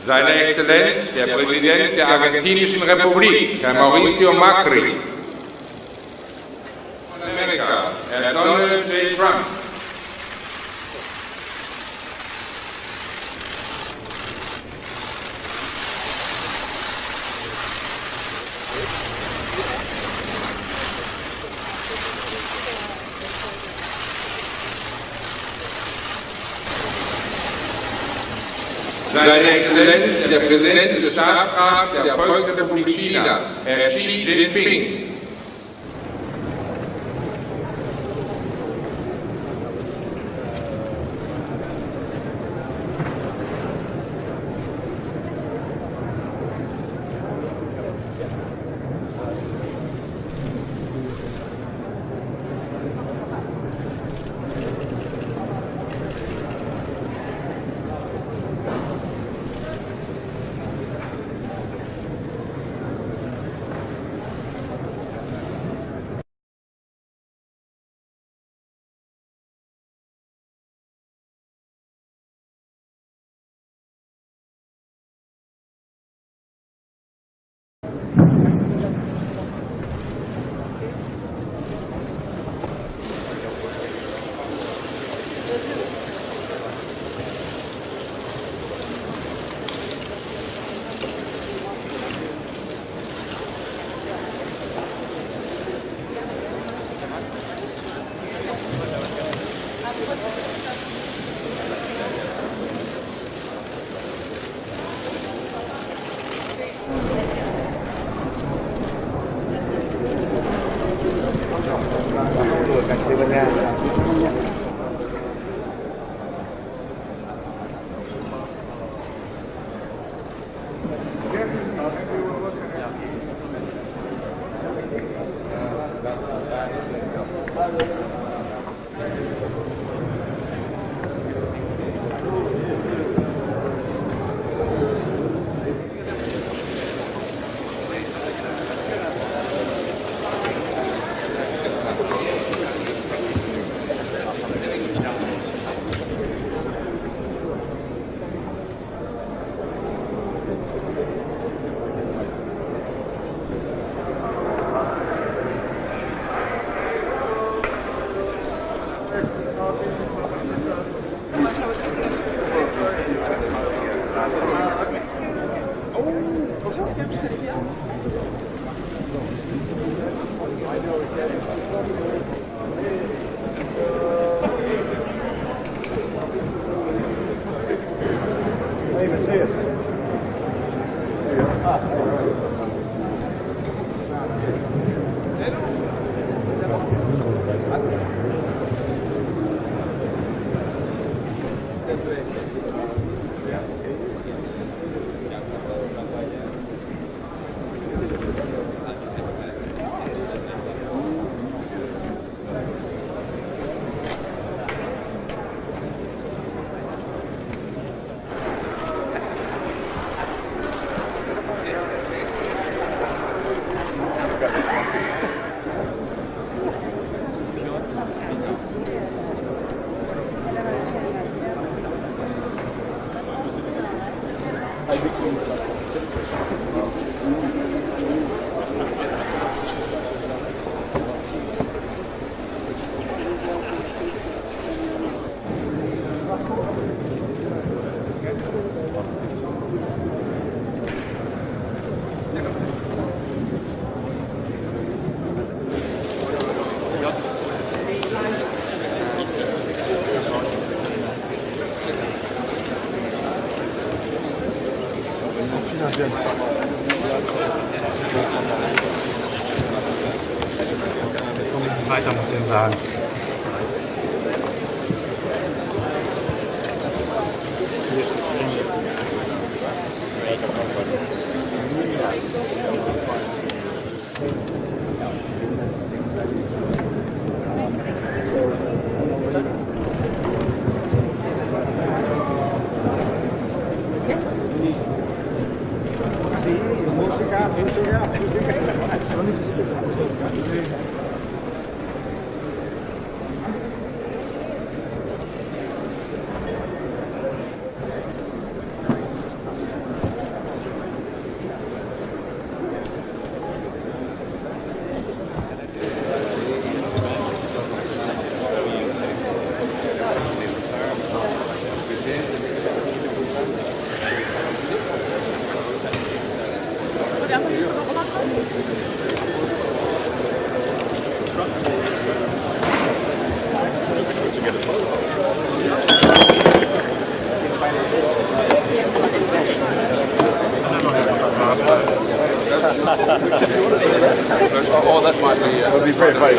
Seine Exzellenz, der Präsident der Argentinischen Republik, Herr Mauricio Macri. Von Amerika, Herr Donald J. Trump. Seine Exzellenz, der Präsident des Staatsrats der Volksrepublik China, Herr Xi Jinping. Weiter muss ich ihm sagen. Oh, that might be. It'll be very funny.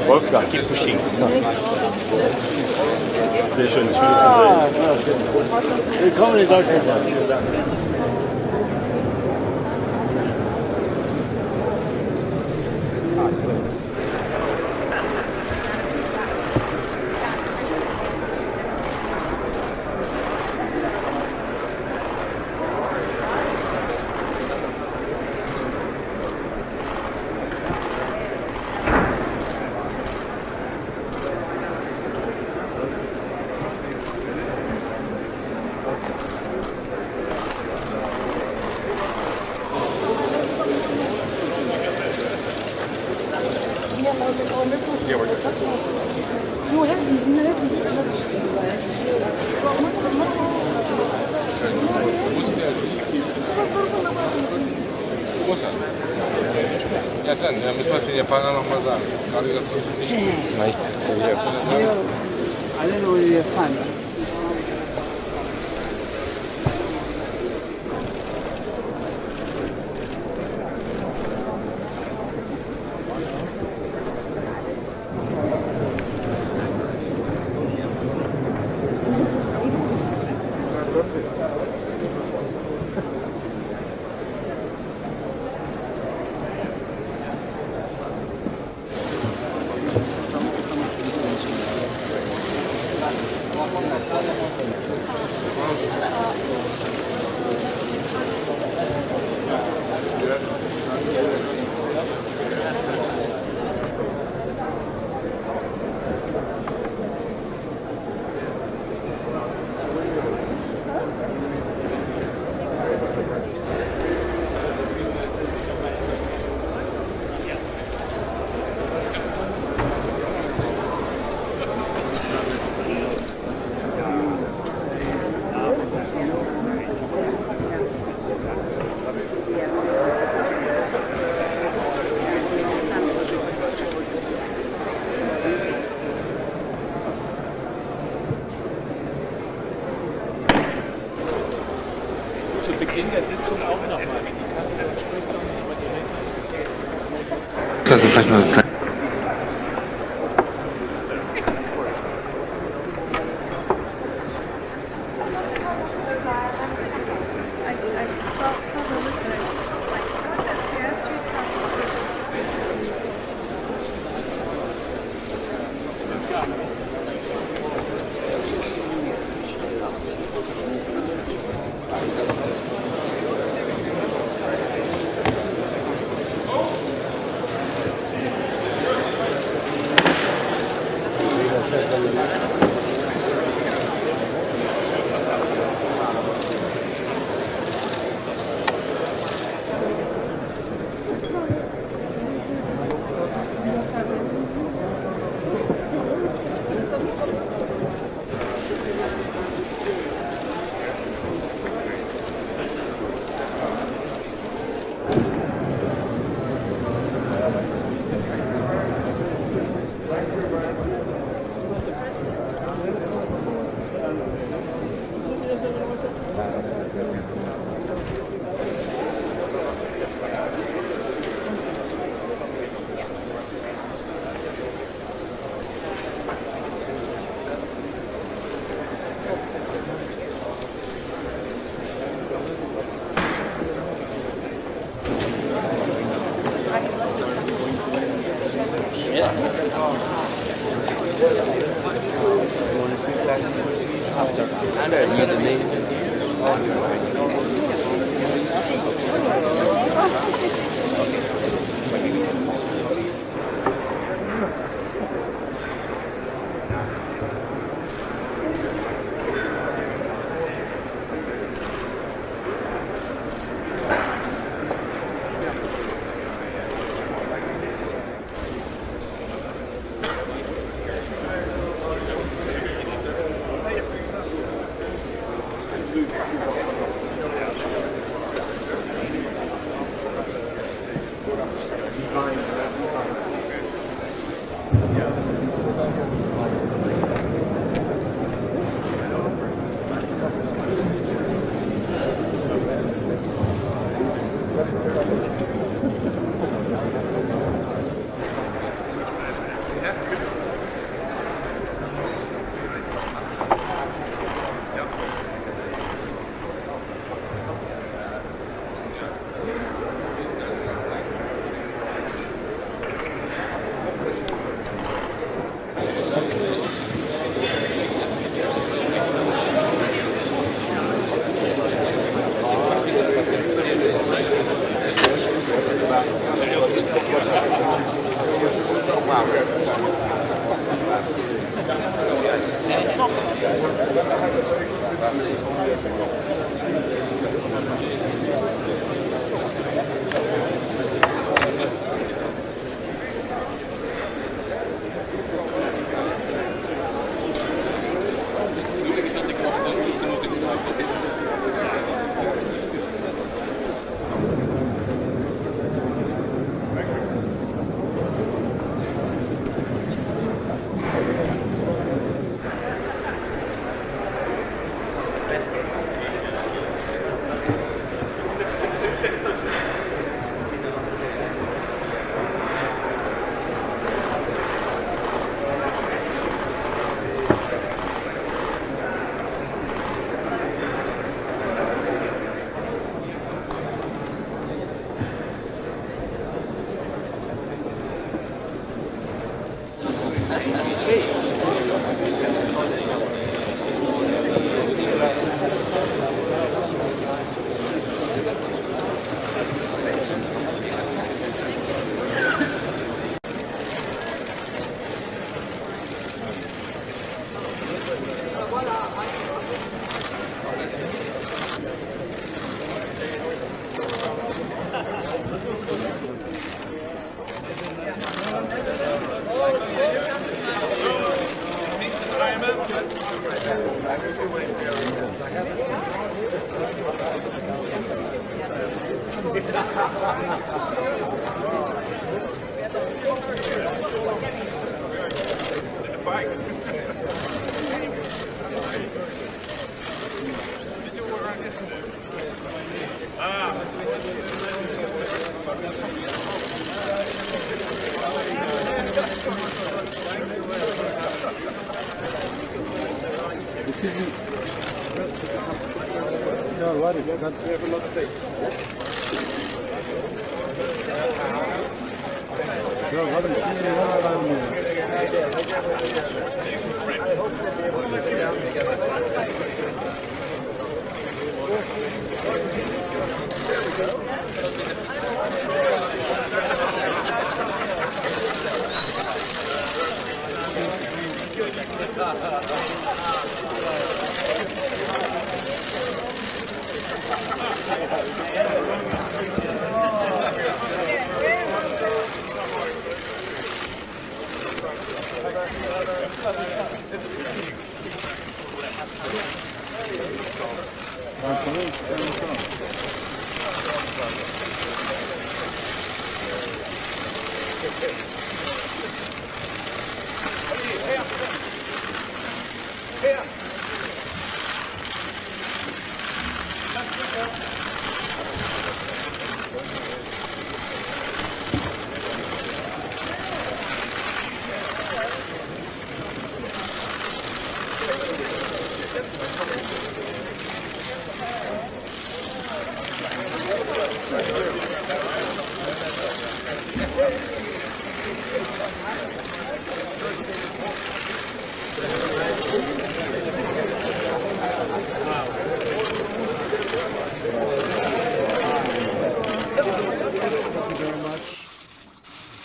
Wolfgang, keep pushing. Sehr schön, schön zu sehen. Willkommen in Deutschland. Vielen Dank. Ja, dann müssen wir es den Japanern nochmal sagen. Gerade das ist nicht. Meistens so, ja. Alle neue Japaner. Zu Beginn der Sitzung auch nochmal, wenn die Kanzlerin spricht, auch nicht über die Das ist vielleicht mal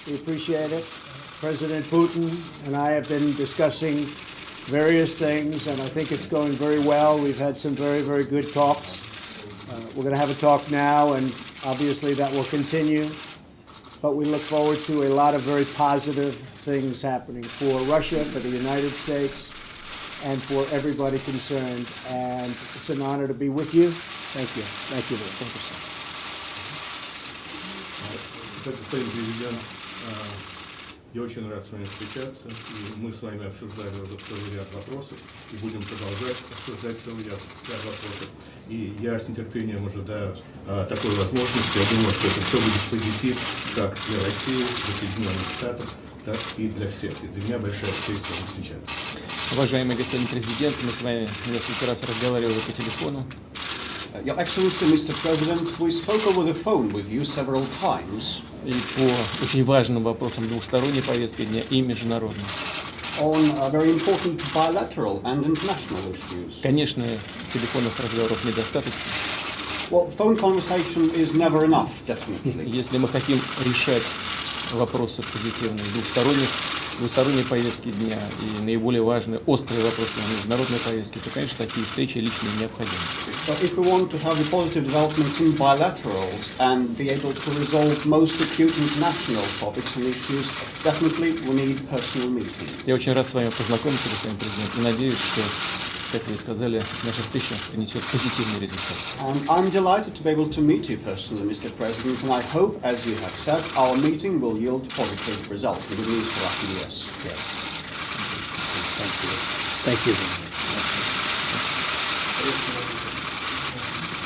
We appreciate it. President Putin and I have been discussing various things, and I think it's going very well. We've had some very, very good talks. We're going to have a talk now, and obviously that will continue. But we look forward to a lot of very positive things happening for Russia, for the United States, and for everybody concerned. And it's an honor to be with you. Thank you. Thank you. Thank you, sir. Господин президент, я очень рад с вами встречаться, и мы с вами обсуждали уже целый ряд вопросов, и будем продолжать обсуждать целый ряд вопросов. И я с нетерпением ожидаю такой возможности. Я думаю, что это все будет позитив как для России, для Соединенных Штатов, так и для всех. И для меня большая честь с вами встречаться. Уважаемый господин президент, мы с вами несколько раз разговаривали по телефону. Your Excellency, Mr. President, we spoke over the phone with you several times. И по очень важным вопросам двухсторонней повестки дня и международной. On very important bilateral and international issues. Конечно, телефонных разговоров недостаточно. Well, phone conversation is never enough, definitely. Если мы хотим решать вопросы позитивные двусторонней повестки дня и наиболее важные острые вопросы на международной повестке, то, конечно, такие встречи лично необходимы. But if we want to have the positive developments in bilaterals and be able to resolve most acute international topics and issues, definitely we need personal meetings. Я очень рад с вами познакомиться, господин президент, и надеюсь, что, как вы сказали, наша встреча принесет позитивный результат. And I'm delighted to be able to meet you personally, Mr. President, and I hope, as you have said, our meeting will yield positive results. Good news for us in the US. Yes. Thank you. Thank you.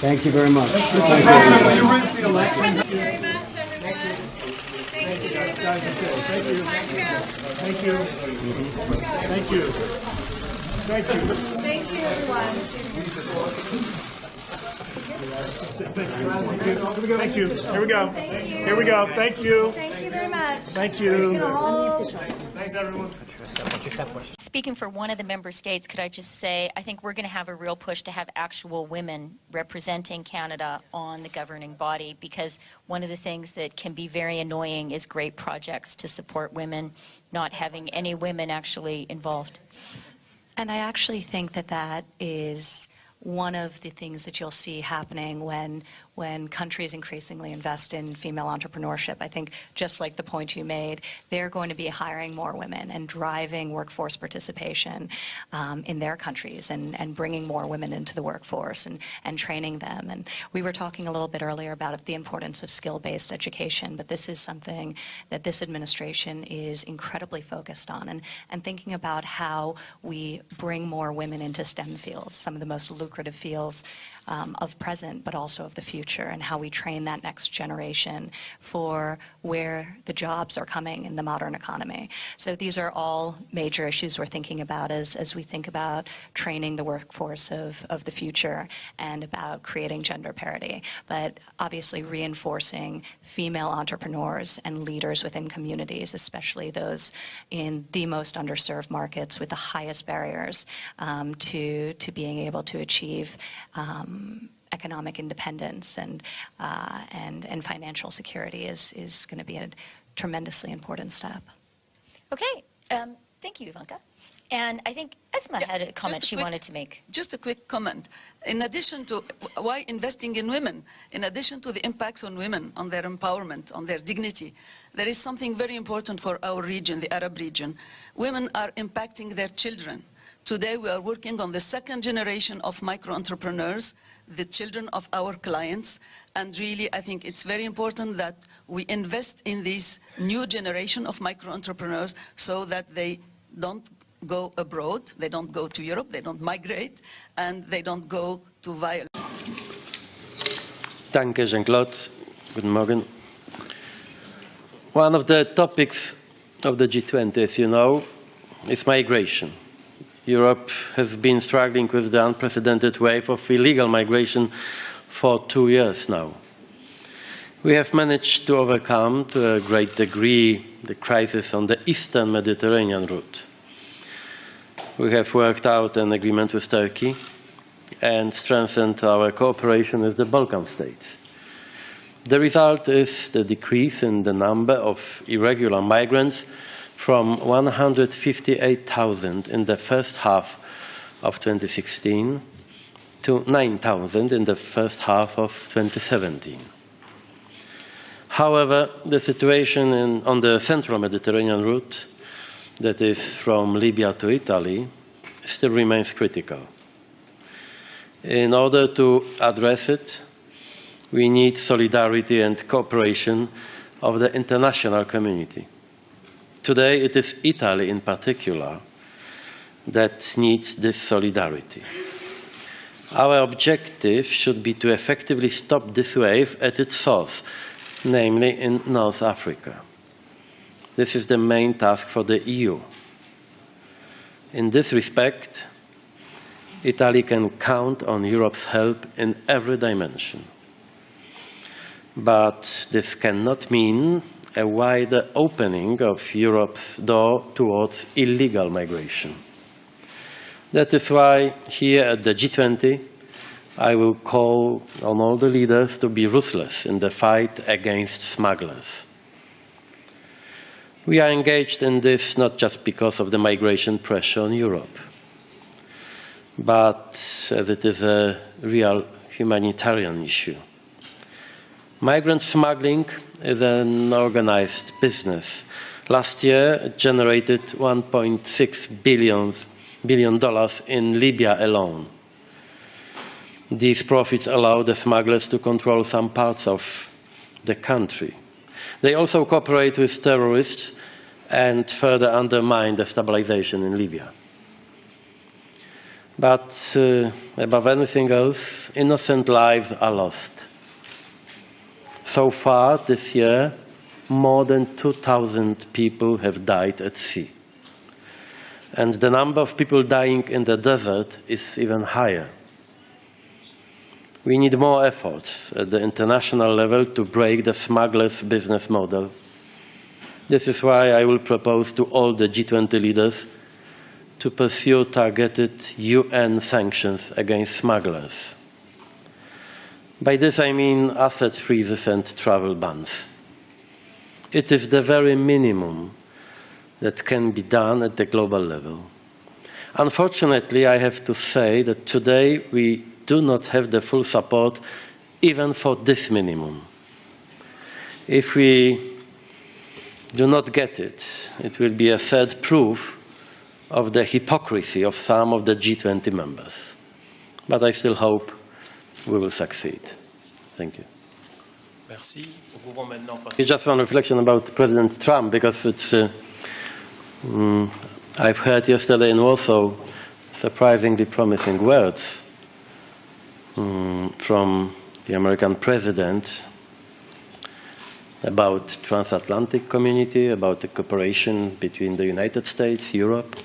Thank you very much. Thank you very much, everyone. Thank you very much. Thank you. Thank you. Thank you. Thank you, everyone. Thank you. Here we go. Here we go. Thank you. Thank you very much. Thank you. Thanks, everyone. Speaking for one of the member states, could I just say, I think we're going to have a real push to have actual women representing Canada on the governing body, because one of the things that can be very annoying is great projects to support women, not having any women actually involved. And I actually think that that is one of the things that you'll see happening when when countries increasingly invest in female entrepreneurship, I think just like the point you made, they're going to be hiring more women and driving workforce participation in their countries and bringing more women into the workforce and training them. And we were talking a little bit earlier about the importance of skill-based education, but this is something that this administration is incredibly focused on, and thinking about how we bring more women into STEM fields, some of the most lucrative fields of present, but also of the future, and how we train that next generation for where the jobs are coming in the modern economy. So these are all major issues we're thinking about as we think about training the workforce of the future and about creating gender parity. But obviously reinforcing female entrepreneurs and leaders within communities, especially those in the most underserved markets with the highest barriers to being able to achieve economic independence and financial security is going to be a tremendously important step. Okay, thank you, Ivanka. And I think Esma had a comment she wanted to make. Just a quick comment. In addition to why investing in women, in addition to the impacts on women, on their empowerment, on their dignity, there is something very important for our region, the Arab region. Women are impacting their children. Today we are working on the second generation of micro-entrepreneurs, the children of our clients, and really I think it's very important that we invest in this new generation of micro-entrepreneurs so that they don't go abroad, they don't go to Europe, they don't migrate, and they don't go to violence. Danke, Jean-Claude. Guten Morgen. One of the topics of the G20, as you know, is migration. Europe has been struggling with the unprecedented wave of illegal migration for 2 years now. We have managed to overcome, to a great degree, the crisis on the eastern Mediterranean route. We have worked out an agreement with Turkey and strengthened our cooperation with the Balkan states. The result is the decrease in the number of irregular migrants from 158,000 in the first half of 2016 to 9,000 in the first half of 2017. However, the situation on the central Mediterranean route, that is from Libya to Italy, still remains critical. In order to address it, we need solidarity and cooperation of the international community. Today, it is Italy in particular that needs this solidarity. Our objective should be to effectively stop this wave at its source, namely in North Africa. This is the main task for the EU. In this respect, Italy can count on Europe's help in every dimension. But this cannot mean a wider opening of Europe's door towards illegal migration. That is why here at the G20, I will call on all the leaders to be ruthless in the fight against smugglers. We are engaged in this not just because of the migration pressure on Europe, but as it is a real humanitarian issue. Migrant smuggling is an organized business. Last year, it generated $1.6 billion in Libya alone. These profits allow the smugglers to control some parts of the country. They also cooperate with terrorists and further undermine the stabilization in Libya. But above anything else, innocent lives are lost. So far this year, more than 2,000 people have died at sea. And the number of people dying in the desert is even higher. We need more efforts at the international level to break the smugglers' business model. This is why I will propose to all the G20 leaders to pursue targeted UN sanctions against smugglers. By this I mean asset freezes and travel bans. It is the very minimum that can be done at the global level. Unfortunately, I have to say that today we do not have the full support even for this minimum. If we do not get it, it will be a sad proof of the hypocrisy of some of the G20 members. But I still hope we will succeed. Thank you. Merci. Just one reflection about President Trump, because it's, I've heard yesterday in Warsaw surprisingly promising words from the American president about transatlantic community, about the cooperation between the United States, Europe,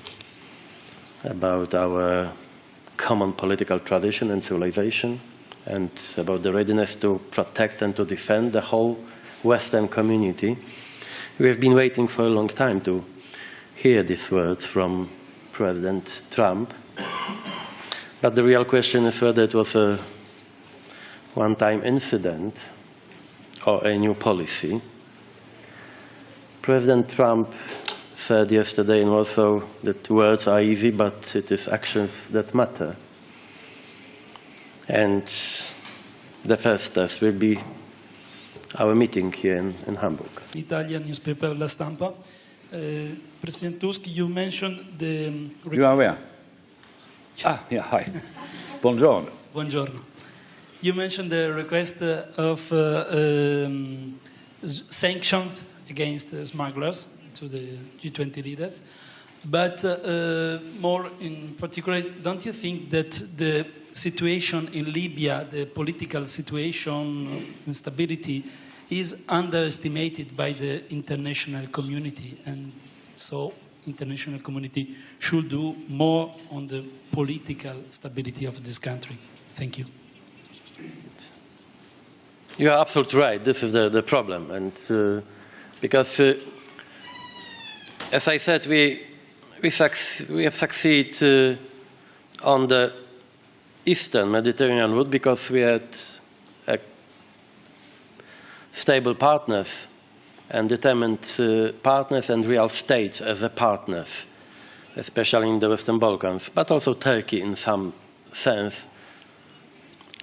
about our common political tradition and civilization, and about the readiness to protect and to defend the whole Western community. We have been waiting for a long time to hear these words from President Trump. But the real question is whether it was a one-time incident or a new policy. President Trump said yesterday and also that words are easy, but it is actions that matter. And the first test will be our meeting here in Hamburg. Italian newspaper La Stampa. President Tusk, you mentioned the... You are where? Ah, yeah, hi. Buongiorno. Buongiorno. You mentioned the request of sanctions against smugglers to the G20 leaders. But more in particular, don't you think that the situation in Libya, the political situation of instability, is underestimated by the international community, and so international community should do more on the political stability of this country? Thank you. You are absolutely right. This is the problem, and because, as I said, we have succeeded on the Eastern Mediterranean route because we had stable partners and determined partners and real states as a partners, especially in the Western Balkans, but also Turkey in some sense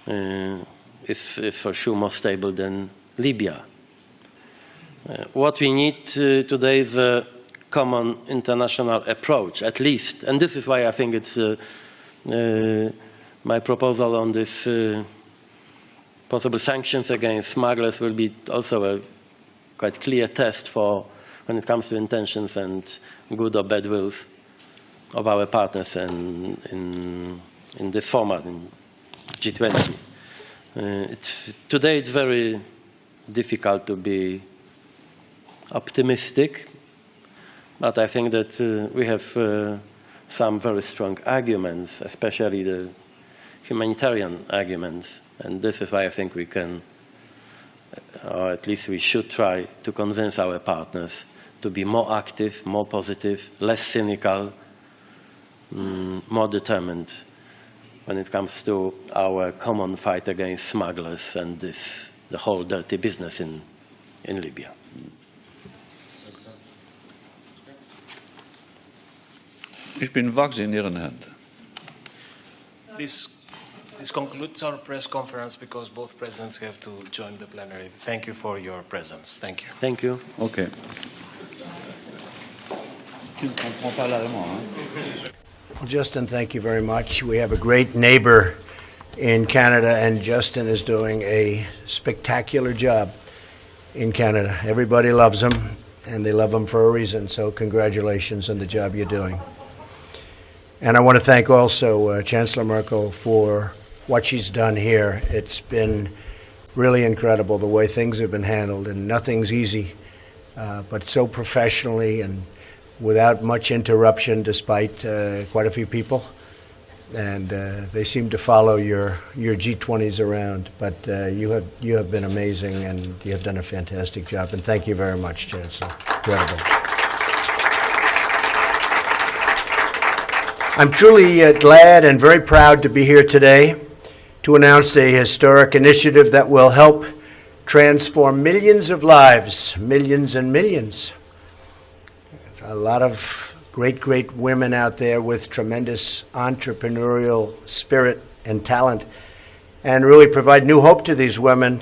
is for sure more stable than Libya. What we need today is a common international approach, at least, and this is why I think it's my proposal on this possible sanctions against smugglers will be also a quite clear test for when it comes to intentions and good or bad wills of our partners in this format, in G20. Today it's very difficult to be optimistic, but I think that we have some very strong arguments, especially the humanitarian arguments, and this is why I think we can, or at least we should try to convince our partners to be more active, more positive, less cynical, more determined when it comes to our common fight against smugglers and the whole dirty business in Libya. Ich bin wachs in Ihren Händen. This concludes our press conference because both presidents have to join the plenary. Thank you for your presence. Thank you. Thank you. Okay. Tu ne comprends pas l'allemand, hein? Well, Justin, thank you very much. We have a great neighbor in Canada, and Justin is doing a spectacular job in Canada. Everybody loves him, and they love him for a reason, so congratulations on the job you're doing. And I want to thank also Chancellor Merkel for what she's done here. It's been really incredible the way things have been handled, and nothing's easy, but so professionally and without much interruption, despite quite a few people. And they seem to follow your G20s around. But you have been amazing, and you have done a fantastic job. And thank you very much, Chancellor. Incredible. I'm truly glad and very proud to be here today to announce a historic initiative that will help transform millions of lives, millions and millions. A lot of great women out there with tremendous entrepreneurial spirit and talent. and really provide new hope to these women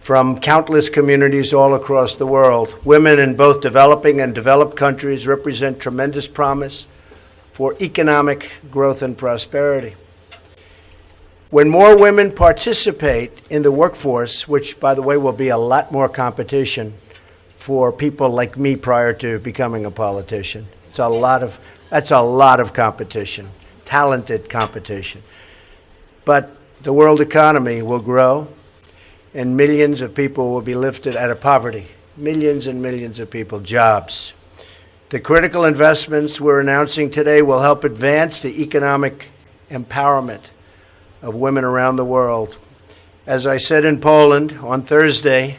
from countless communities all across the world. Women in both developing and developed countries represent tremendous promise for economic growth and prosperity. When more women participate in the workforce, which, by the way, will be a lot more competition for people like me prior to becoming a politician. That's a lot of competition, talented competition. But the world economy will grow, and millions of people will be lifted out of poverty. Millions and millions of people, jobs. The critical investments we're announcing today will help advance the economic empowerment of women around the world. As I said in Poland on Thursday,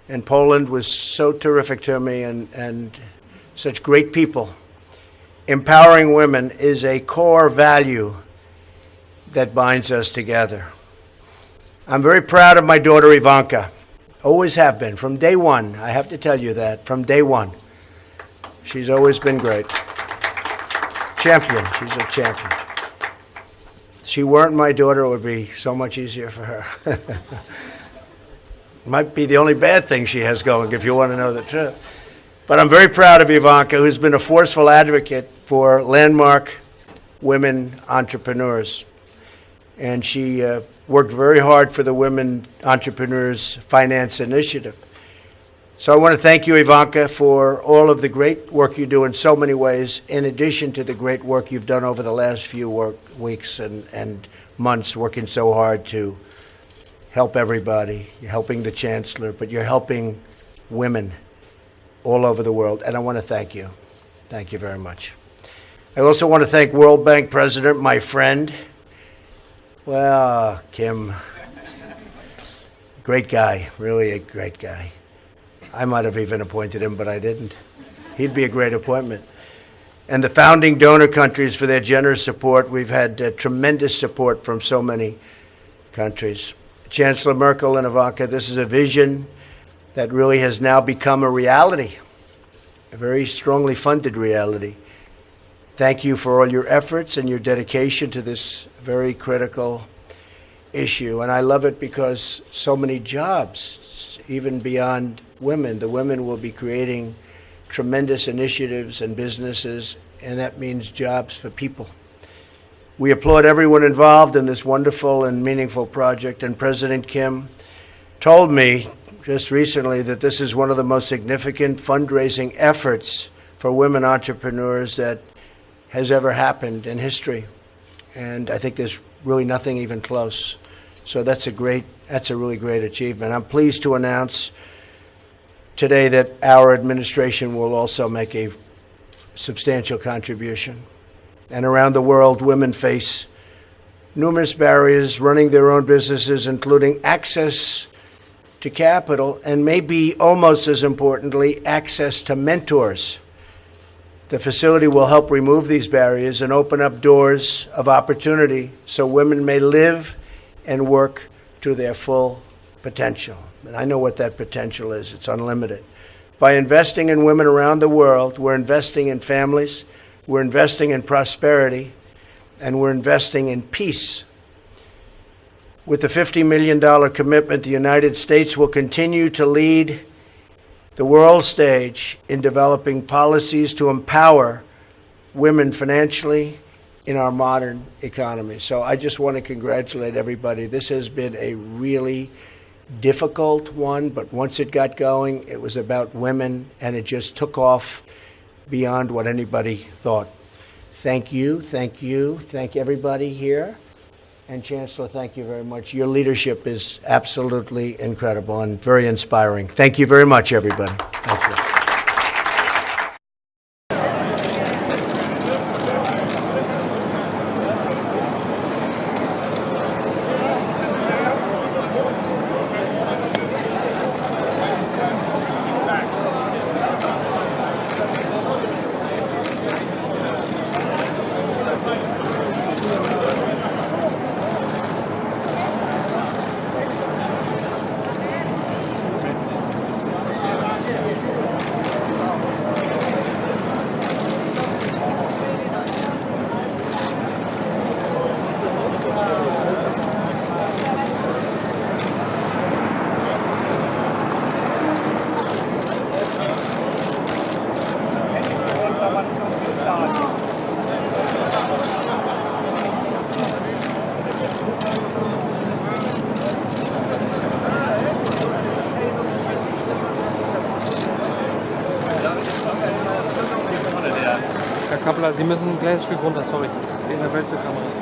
and Poland was so terrific to me and such great people, empowering women is a core value that binds us together. I'm very proud of my daughter Ivanka. Always have been, from day one. I have to tell you that, from day one. She's always been great. Champion, she's a champion. If she weren't my daughter, it would be so much easier for her. Might be the only bad thing she has going, if you want to know the truth. But I'm very proud of Ivanka, who's been a forceful advocate for landmark women entrepreneurs. And she worked very hard for the Women Entrepreneurs Finance Initiative. So I want to thank you, Ivanka, for all of the great work you do in so many ways, in addition to the great work you've done over the last few weeks and months, working so hard to help everybody. You're helping the Chancellor, but you're helping women all over the world, and I want to thank you. Thank you very much. I also want to thank World Bank President, my friend, well, Kim, great guy, really a great guy. I might have even appointed him, but I didn't. He'd be a great appointment. And the founding donor countries for their generous support. We've had tremendous support from so many countries. Chancellor Merkel and Ivanka, this is a vision that really has now become a reality, a very strongly funded reality. Thank you for all your efforts and your dedication to this very critical issue. And I love it because so many jobs, even beyond women, the women will be creating tremendous initiatives and businesses, and that means jobs for people. We applaud everyone involved in this wonderful and meaningful project, and President Kim told me just recently that this is one of the most significant fundraising efforts for women entrepreneurs that has ever happened in history. And I think there's really nothing even close. So that's a really great achievement. I'm pleased to announce today that our administration will also make a substantial contribution. And around the world, women face numerous barriers running their own businesses, including access to capital, and maybe almost as importantly, access to mentors. The facility will help remove these barriers and open up doors of opportunity so women may live and work to their full potential. And I know what that potential is. It's unlimited. By investing in women around the world, we're investing in families, we're investing in prosperity, and we're investing in peace. With the $50 million commitment, the United States will continue to lead the world stage in developing policies to empower women financially in our modern economy. So I just want to congratulate everybody. This has been a really difficult one, but once it got going, it was about women, and it just took off beyond what anybody thought. Thank you, thank everybody here. And Chancellor, thank you very much. Your leadership is absolutely incredible and very inspiring. Thank you very much, everybody. Thank you. Nicola, Sie müssen ein kleines Stück runter, sorry. In der Weltkamera.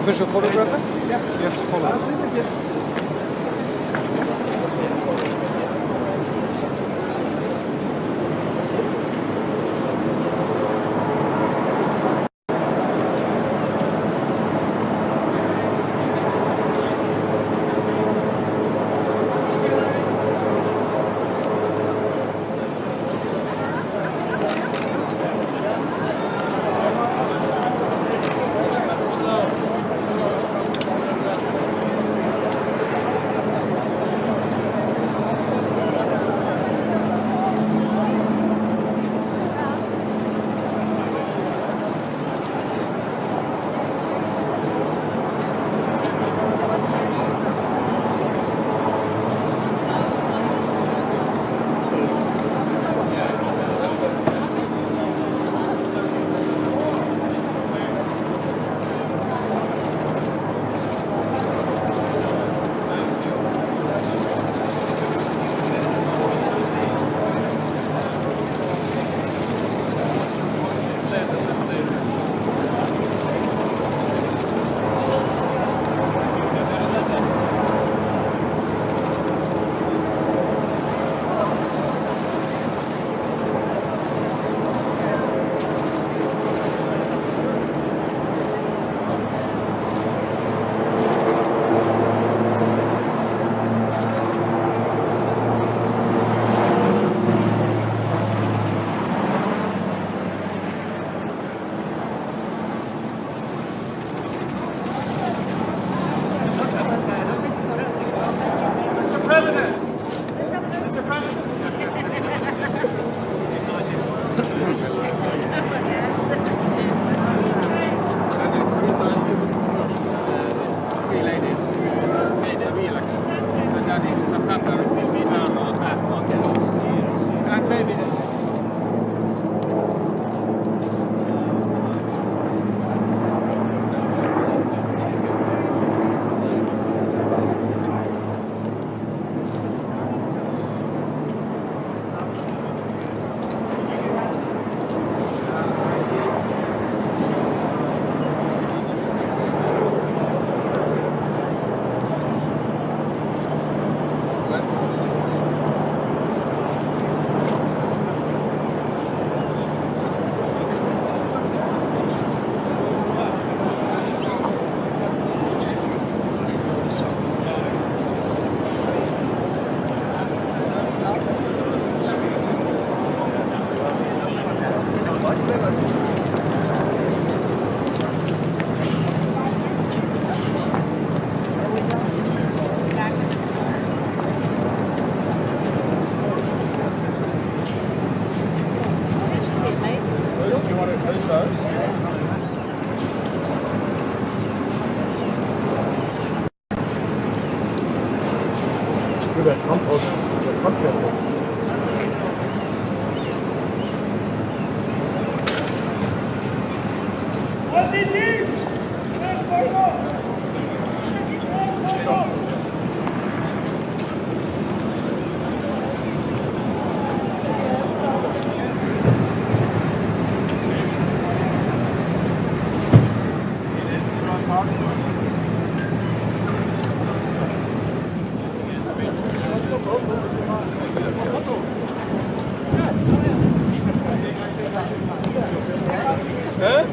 Official photographer? Yeah. You have to follow. Hä?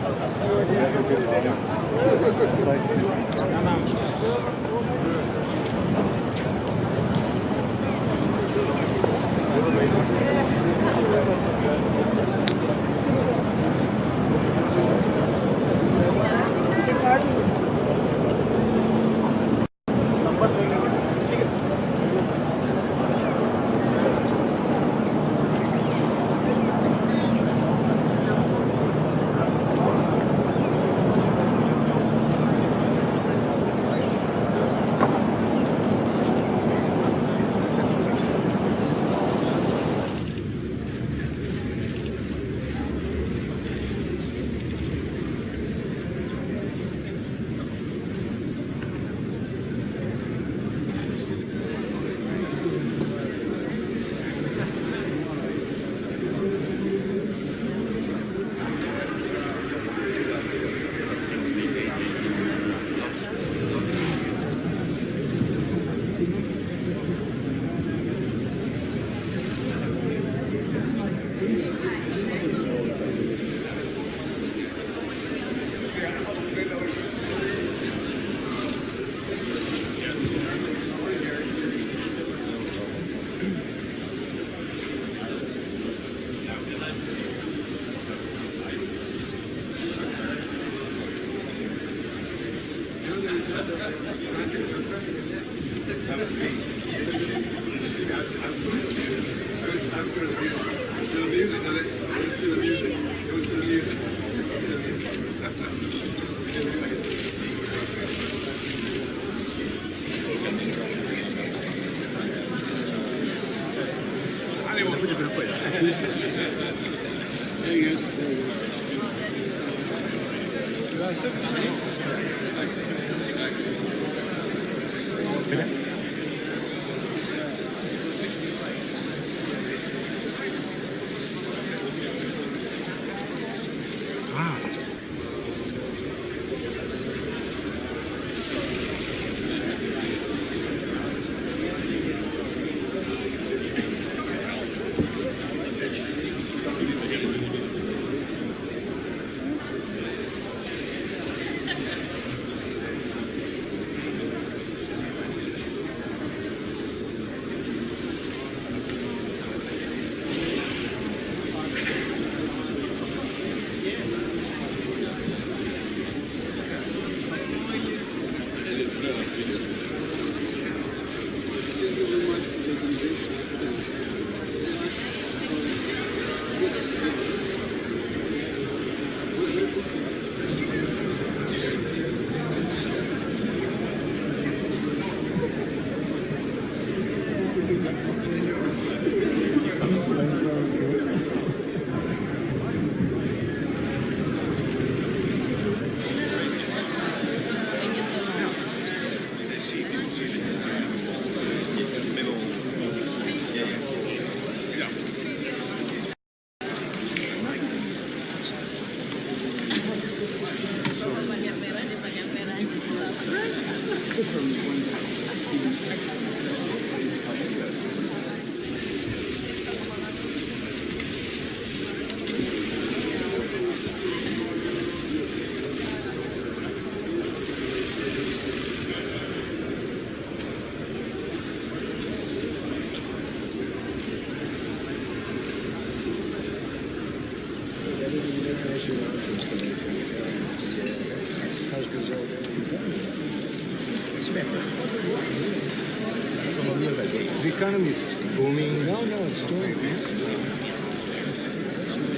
The economy is booming. No, it's doing this.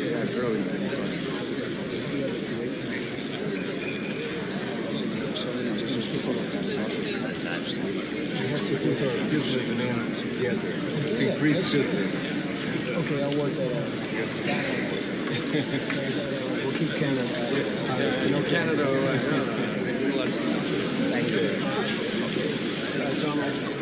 Yeah, it's really we have to put our business men together to increase business. Okay, I'll work that out. We'll keep Canada. No Canada, all right. Thank you. Donald.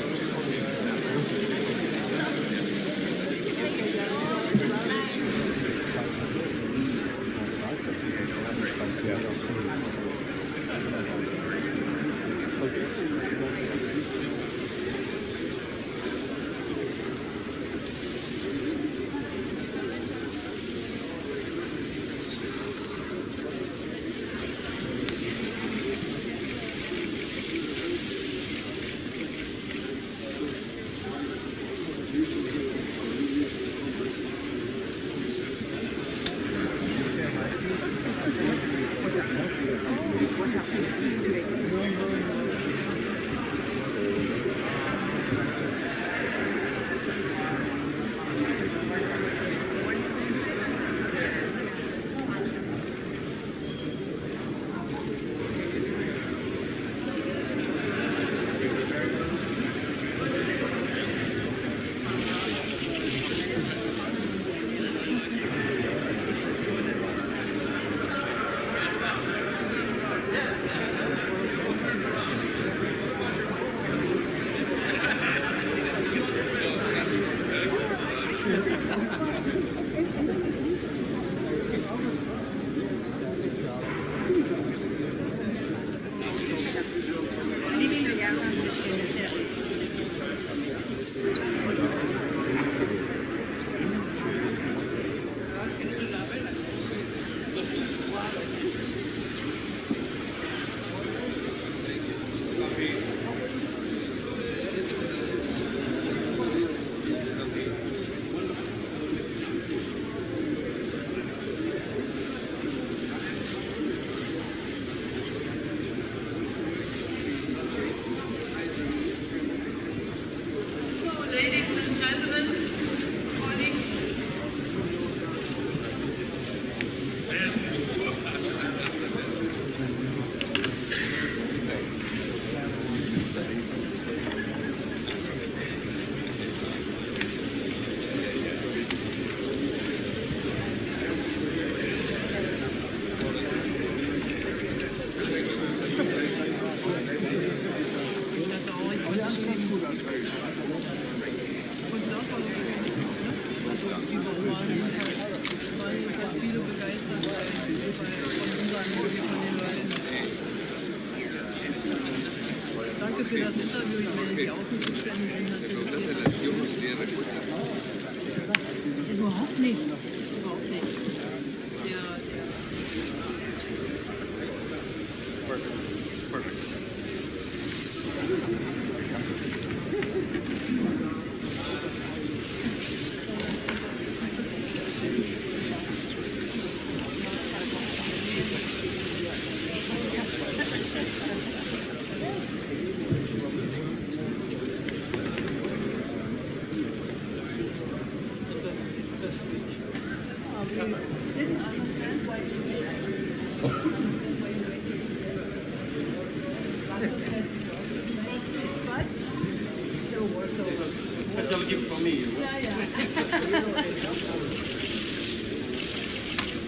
für das Interview, ich meine, die Außenzustände sind natürlich überhaupt nicht. Überhaupt nicht. Special gift for me.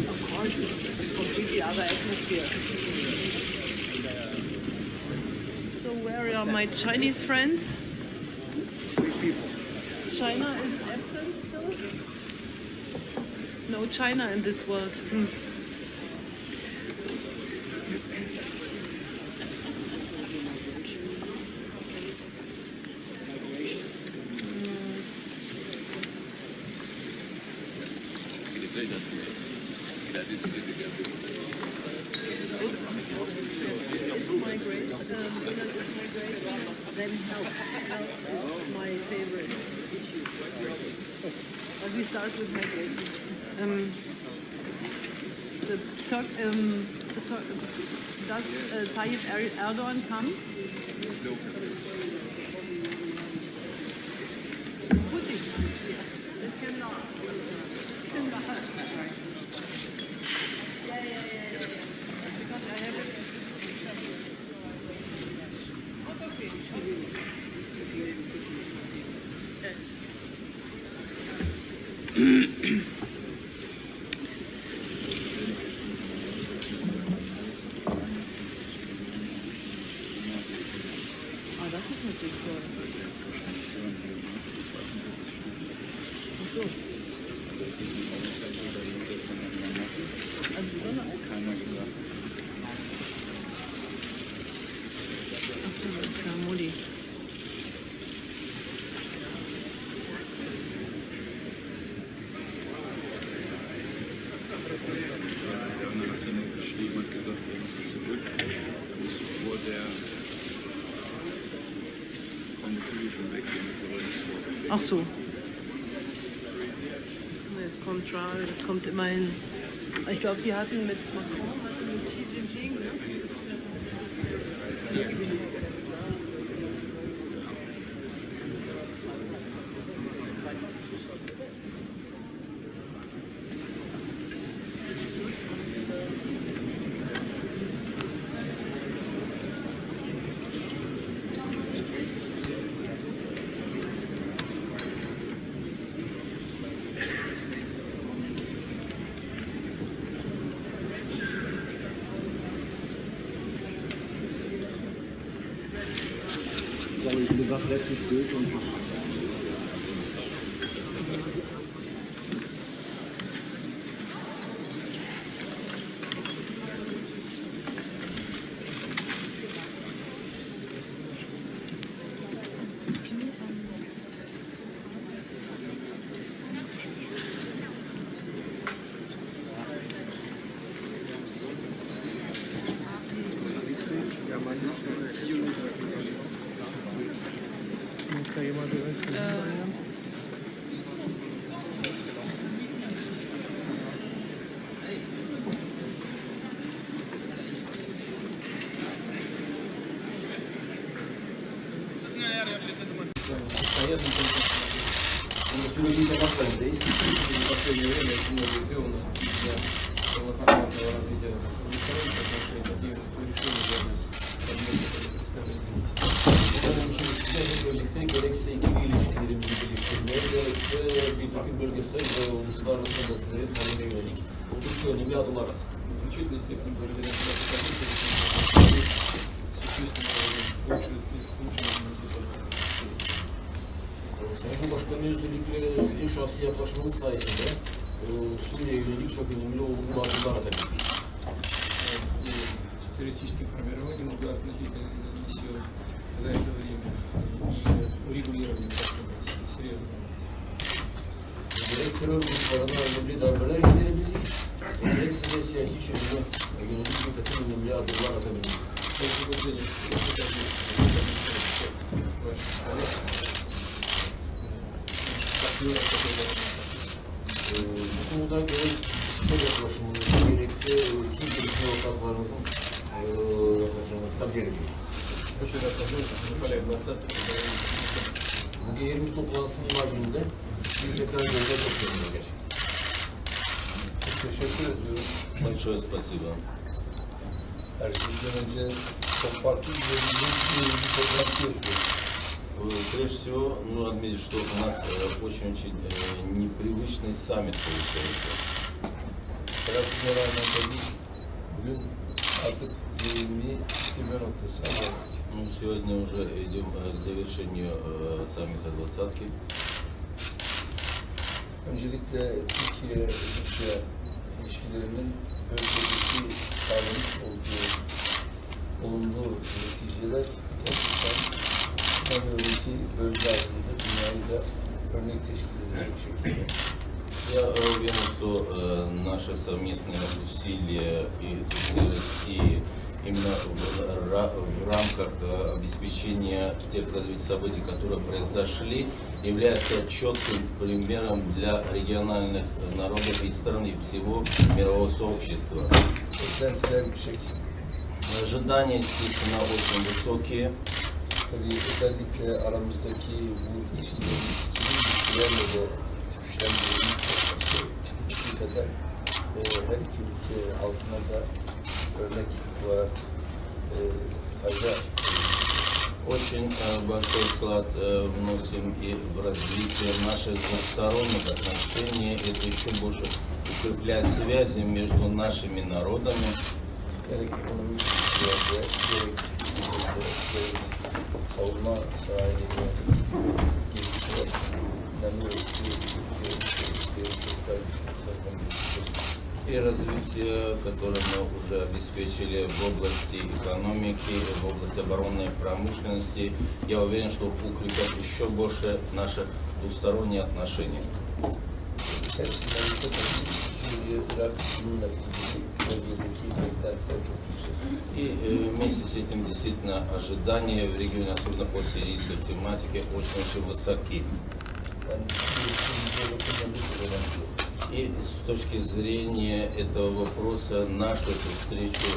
Of course, it's completely other atmosphere. So where are my Chinese friends? China is absent still? No China in this world. My favorite issue. But we start with migration. Does Tayyip Erdogan come? Putin. Das can not. Because I have it. Das ist natürlich toll. Ach so. Also die Sonne auch? Keiner gesagt. Ach so, das ist ja Mutti. Ach so. Jetzt kommt Trump, das kommt immerhin. Ich glaube, die hatten mit Macron, mit Xi Jinping, ne? Du sagst letztes Bild und Судить по поставить действий, в последнее время очень много сделано для полноформатного развития двусторонних отношений и решения проблемы представления. Birlikte gerekse ikili ilişkilerimizi geliştirmeye gerekse bir bölgesel ve uluslararası meselelerin haline yönelik oldukça önemli adımlar attık. Значительной степени благодаря Sayın Başkan'ın özellikle sizin şahsi yaklaşımınız sayesinde Suriye'ye yönelik çok önemli olumlu adımlar atabildik. Теоретические формирования международных сил за это время и урегулирование серьезно. Gerek terör gruplarına önemli darbeler indirebildik, gerekse de siyasi çözüme yönelik bir takım önemli adımlar atabildik. Bu konuda gerek kişisel yaklaşımımızı gerekse tüm gelişme ortaklarımızın yaklaşımımızı takdir ediyoruz. Bu G20 toplantısının marjinde bir tekrar göreve çok sevindim gerçekten. Teşekkür ediyorum. Большое спасибо. Her şeyden önce çok farklı bir toplantı yaşıyoruz. Прежде всего, нужно отметить, что у нас очень-очень непривычный саммит получается. Bırakmaya rağmen tabii bugün artık G20'yi bitirme noktasına geldik. Ну, сегодня уже идем к завершению саммита двадцатки. Öncelikle Türkiye-Rusya ilişkilerinin bölgedeki sağlamış olduğu olumlu neticeler gerçekten sanıyorum ki bölge halinde dünyayı da örnek teşkil edecek şekilde. Я уверен, что наши совместные усилия и России именно в рамках обеспечения тех развития событий, которые произошли, является четким примером для региональных народов и стран и всего мирового сообщества. Ожидания, естественно, очень высокие. Tabii özellikle aramızdaki bu ilişkilerin ilişkilerle de güçlendirilmiş olması hakikaten her iki ülke halkına da örnek olarak fayda. Очень большой вклад вносим и в развитие наших двусторонних отношений. Это еще больше укрепляет связи между нашими народами. Gerek ekonomik yerde, gerek savunma sahiliyle gelişmeler inanıyoruz ki и развитие, которое мы уже обеспечили в области экономики, в области оборонной промышленности, я уверен, что укрепят еще больше наши двусторонние отношения. И вместе с этим действительно ожидания в регионе, особенно по сирийской тематике, очень-очень высоки. И с точки зрения этого вопроса нашу эту встречу,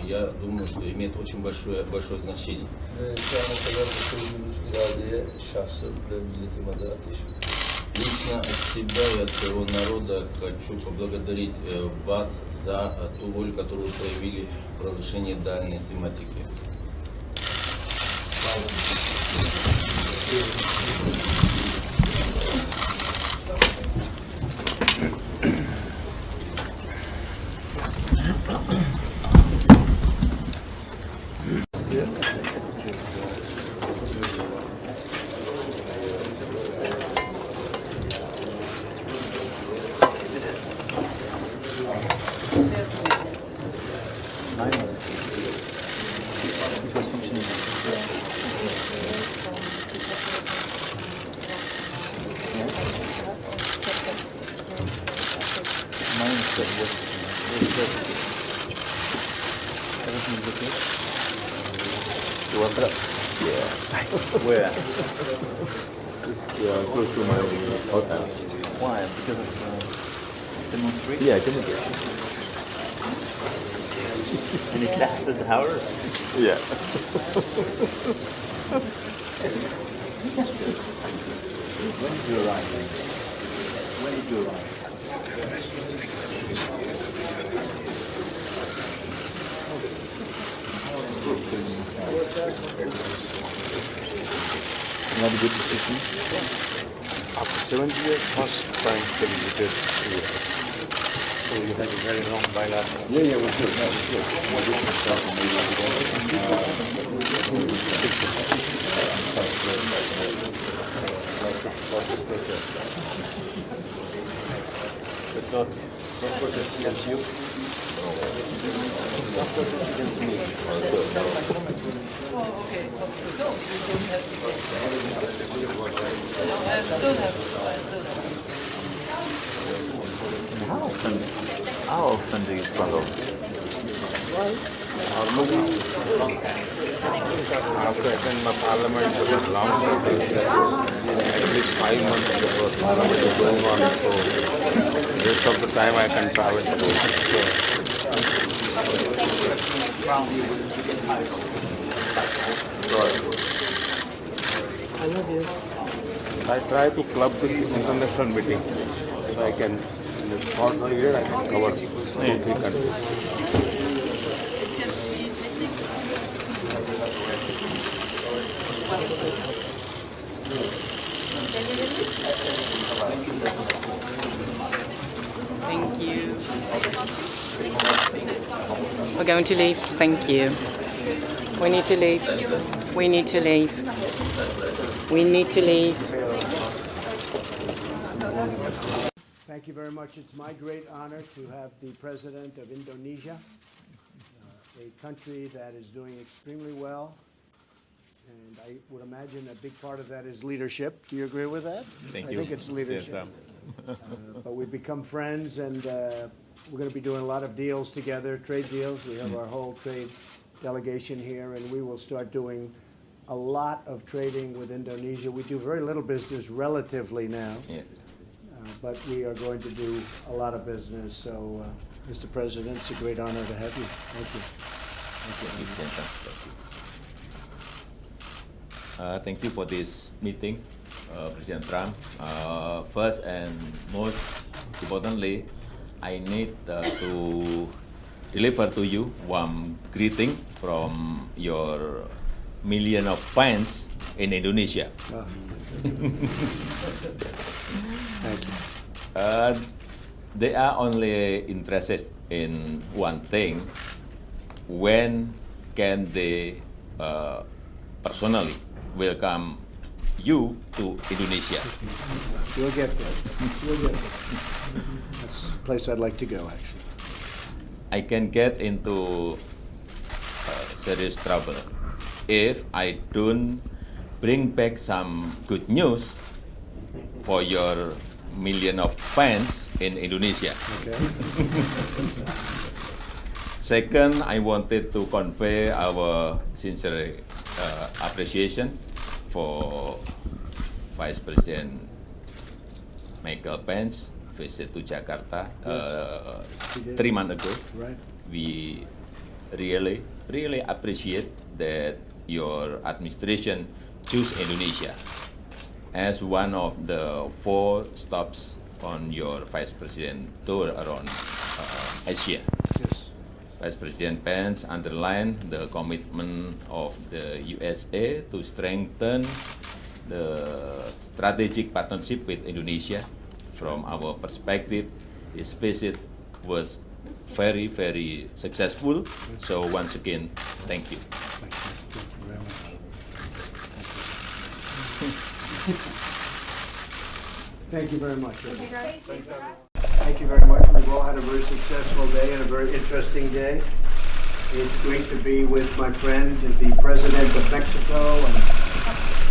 я думаю, что имеет очень большое значение. Лично от себя и от своего народа хочу поблагодарить вас за ту волю, которую вы проявили в разрешении данной тематики. Everything's okay? You want that? Yeah. Where? This close to my hotel. Why? Because of demonstration? Yeah, demonstration. And it lasted hours? Yeah. When did you arrive? When did you arrive? You had a good position? After 70 years, plus trying to be a good year. So you had a very long bilateral? Yeah, it was good. That was good. But not Against you? Against me. Oh, okay. I still have. How often do you struggle? After attending my parliament for a long time, at least 5 months before parliament is going on, so rest of the time I can travel I love you. I try to club this international meeting so I can, in a short period, I can cover 2-3 countries. Thank you. We're going to leave. Thank you. We need to leave. We need to leave. We need to leave. Thank you very much. It's my great honor to have the President of Indonesia, a country that is doing extremely well. And I would imagine a big part of that is leadership. Do you agree with that? Thank you. I think it's leadership. But we've become friends, and we're going to be doing a lot of deals together, trade deals. We have our whole trade delegation here, and we will start doing a lot of trading with Indonesia. We do very little business relatively now, but we are going to do a lot of business. So, Mr. President, it's a great honor to have you. Thank you. Thank you for this meeting, President Trump. First and most importantly, I need to deliver to you warm greeting from your million of fans in Indonesia. Thank you. They are only interested in one thing: when can they personally welcome you to Indonesia? We'll get there. We'll get there. That's a place I'd like to go, actually. I can get into serious trouble if I don't bring back some good news for your million of fans in Indonesia. Okay. Second, I wanted to convey our sincere appreciation for Vice President Michael Pence visit to Jakarta 3 months ago. Right. We really appreciate that your administration chose Indonesia as one of the 4 stops on your Vice President tour around Asia. Yes. Vice President Pence underlined the commitment of the USA to strengthen the strategic partnership with Indonesia. From our perspective, his visit was very, very successful. So once again, thank you. Thank you. Thank you very much. Thank you very much. Thank you very much. We've all had a very successful day and a very interesting day. It's great to be with my friend, the President of Mexico, and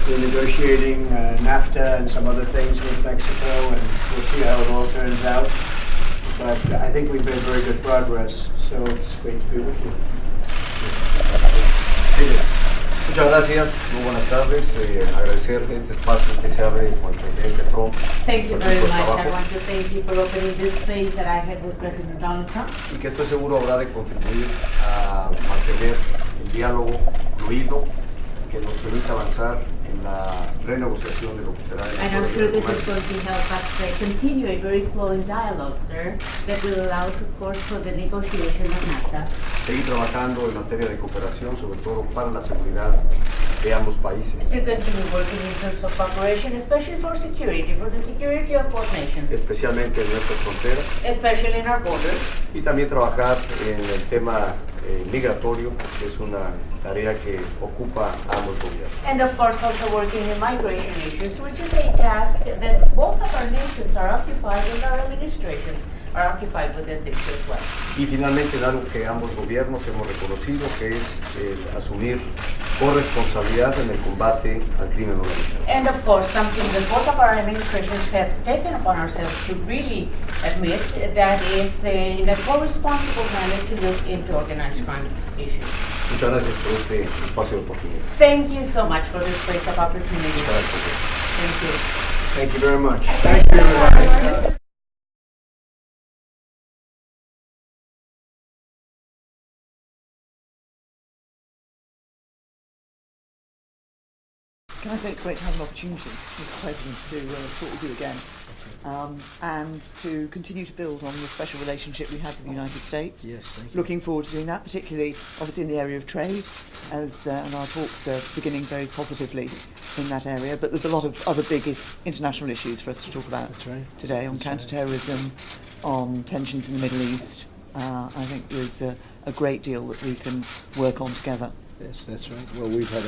we're negotiating NAFTA and some other things with Mexico, and we'll see how it all turns out. But I think we've made very good progress, so it's great to be with you. Muchas gracias, muy buenas tardes. Agradecer este espacio que se abre con el presidente Trump. Thank you very much. I want to thank you for opening this space that I had with President Donald Trump. Y que estoy seguro habrá de contribuir a mantener el diálogo fluido que nos permita avanzar en la renegociación de lo que será el And I'm sure this is going to help us continue a very flowing dialogue, sir, that will allow us, of course, for the negotiation of NAFTA. Seguir trabajando en materia de cooperación, sobre todo para la seguridad de ambos países. To continue working in terms of cooperation, especially for security, for the security of both nations. Especialmente en nuestras fronteras. Especially in our borders. Y también trabajar en el tema migratorio, que es una tarea que ocupa a ambos gobiernos. And of course also working in migration issues, which is a task that both of our nations are occupied with our administrations. are occupied with this issue as well. Y finalmente, en algo que ambos gobiernos hemos reconocido, que es asumir corresponsabilidad en el combate al crimen organizado. And of course, something that both of our administrations have taken upon ourselves to really admit, that is in a more responsible manner to look into organized crime issues. Muchas gracias por este espacio de oportunidad. Thank you so much for this space of opportunity. Thank you. Thank you very much. Thank you, everybody. Can I say it's great to have an opportunity, Mr. President, to talk with you again and to continue to build on the special relationship we have with the United States. Yes, thank you. Looking forward to doing that, particularly obviously in the area of trade, and our talks are beginning very positively in that area. But there's a lot of other big international issues for us to talk about today, on counter-terrorism, on tensions in the Middle East. I think there's a great deal that we can work on together. Yes, that's right. Well, we've had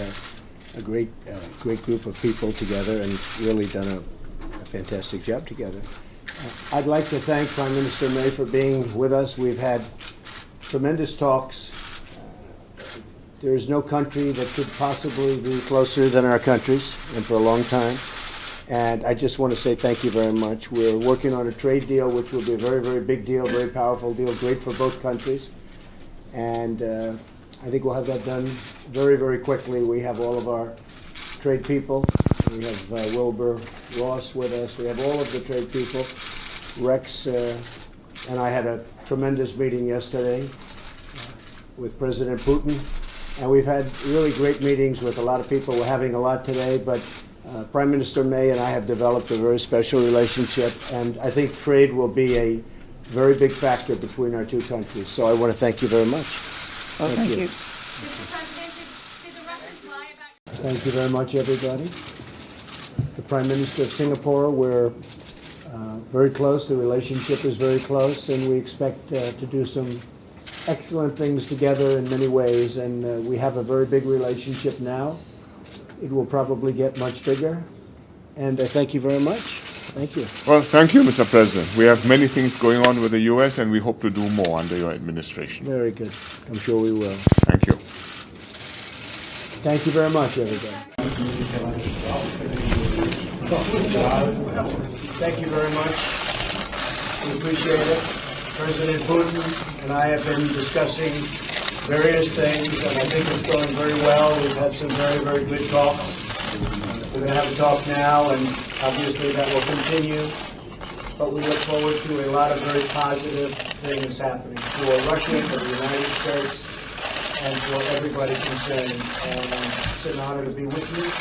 a great group of people together and really done a fantastic job together. I'd like to thank Prime Minister May for being with us. We've had tremendous talks. There is no country that could possibly be closer than our countries, and for a long time. And I just want to say thank you very much. We're working on a trade deal, which will be a very, very big deal, very powerful deal, great for both countries. And I think we'll have that done very, very quickly. We have all of our trade people. We have Wilbur Ross with us. We have all of the trade people. Rex and I had a tremendous meeting yesterday with President Putin. And we've had really great meetings with a lot of people. We're having a lot today, but Prime Minister May and I have developed a very special relationship, and I think trade will be a very big factor between our two countries. So I want to thank you very much. Well, thank you. Thank you very much, everybody. The Prime Minister of Singapore, we're very close. The relationship is very close, and we expect to do some excellent things together in many ways. And we have a very big relationship now. It will probably get much bigger. And I thank you very much. Thank you. Well, thank you, Mr. President. We have many things going on with the U.S., and we hope to do more under your administration. Very good. I'm sure we will. Thank you. Thank you very much, everybody. Thank you very much. We appreciate it. President Putin and I have been discussing various things, and I think it's going very well. We've had some very, very good talks. We're going to have a talk now, and obviously that will continue. But we look forward to a lot of very positive things happening for Russia, for the United States, and for everybody concerned. And it's an honor to be with you.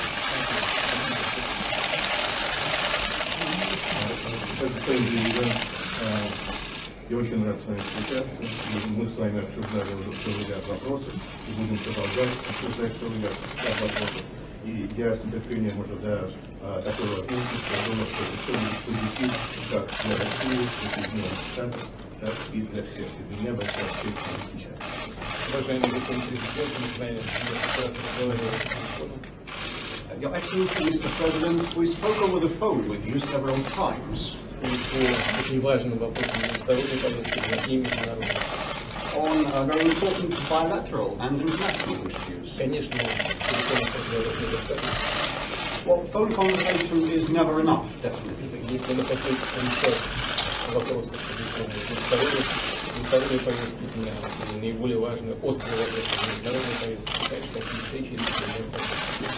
Я очень рад с вами встречаться. Мы с вами обсуждали уже целый ряд вопросов и будем продолжать обсуждать целый ряд вопросов. И я с нетерпением ожидаю такой возможности. Я думаю, что это все будет позитив как для России, Соединенных Штатов, так и для всех. И для меня большая честь с вами встречаться. Уважаемый господин президент, мы с вами сейчас разговаривали по телефону. Your Excellency, Mr. President, we spoke over the phone with you several times. On very important bilateral and international issues. Well, phone conversation is never enough, definitely.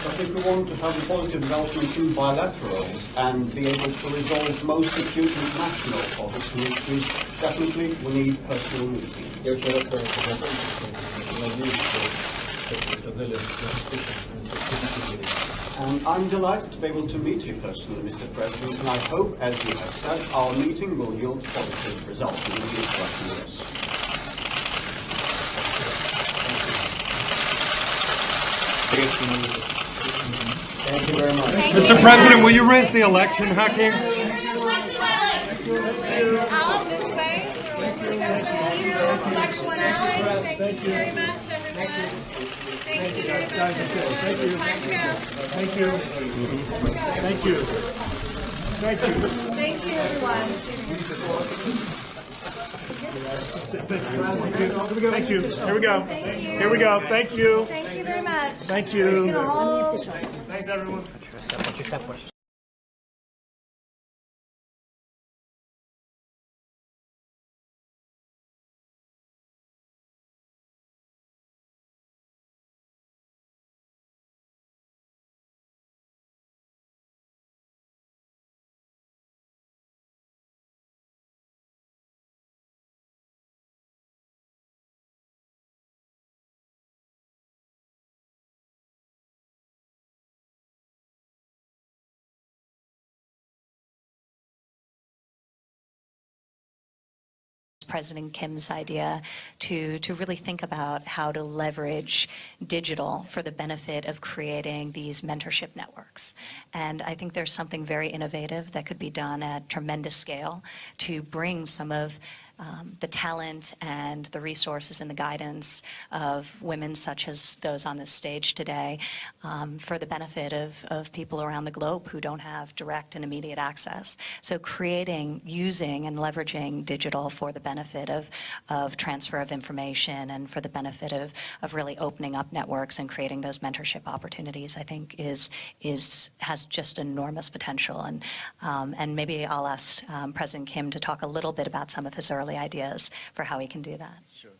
But if we want to have positive developments in bilaterals and be able to resolve most acute international policy issues, definitely we need personal meetings. And I'm delighted to be able to meet you personally, Mr. President, and I hope, as you have said, our meeting will yield positive results in the US. Thank you very much. Mr. President, will you raise the election hacking? Thank you very much, everyone. Thank you very much. Thank you. Thank you. Thank you. Thank you, everyone. Thank you. Here we go. Here we go. Thank you. Thank you very much. Thank you. Thanks, everyone. President Kim's idea to really think about how to leverage digital for the benefit of creating these mentorship networks. And I think there's something very innovative that could be done at tremendous scale to bring some of the talent and the resources and the guidance of women such as those on this stage today for the benefit of people around the globe who don't have direct and immediate access. So using and leveraging digital for the benefit of transfer of information and for the benefit of really opening up networks and creating those mentorship opportunities, I think has just enormous potential. And maybe I'll ask President Kim to talk a little bit about some of his early ideas for how he can do that. Sure.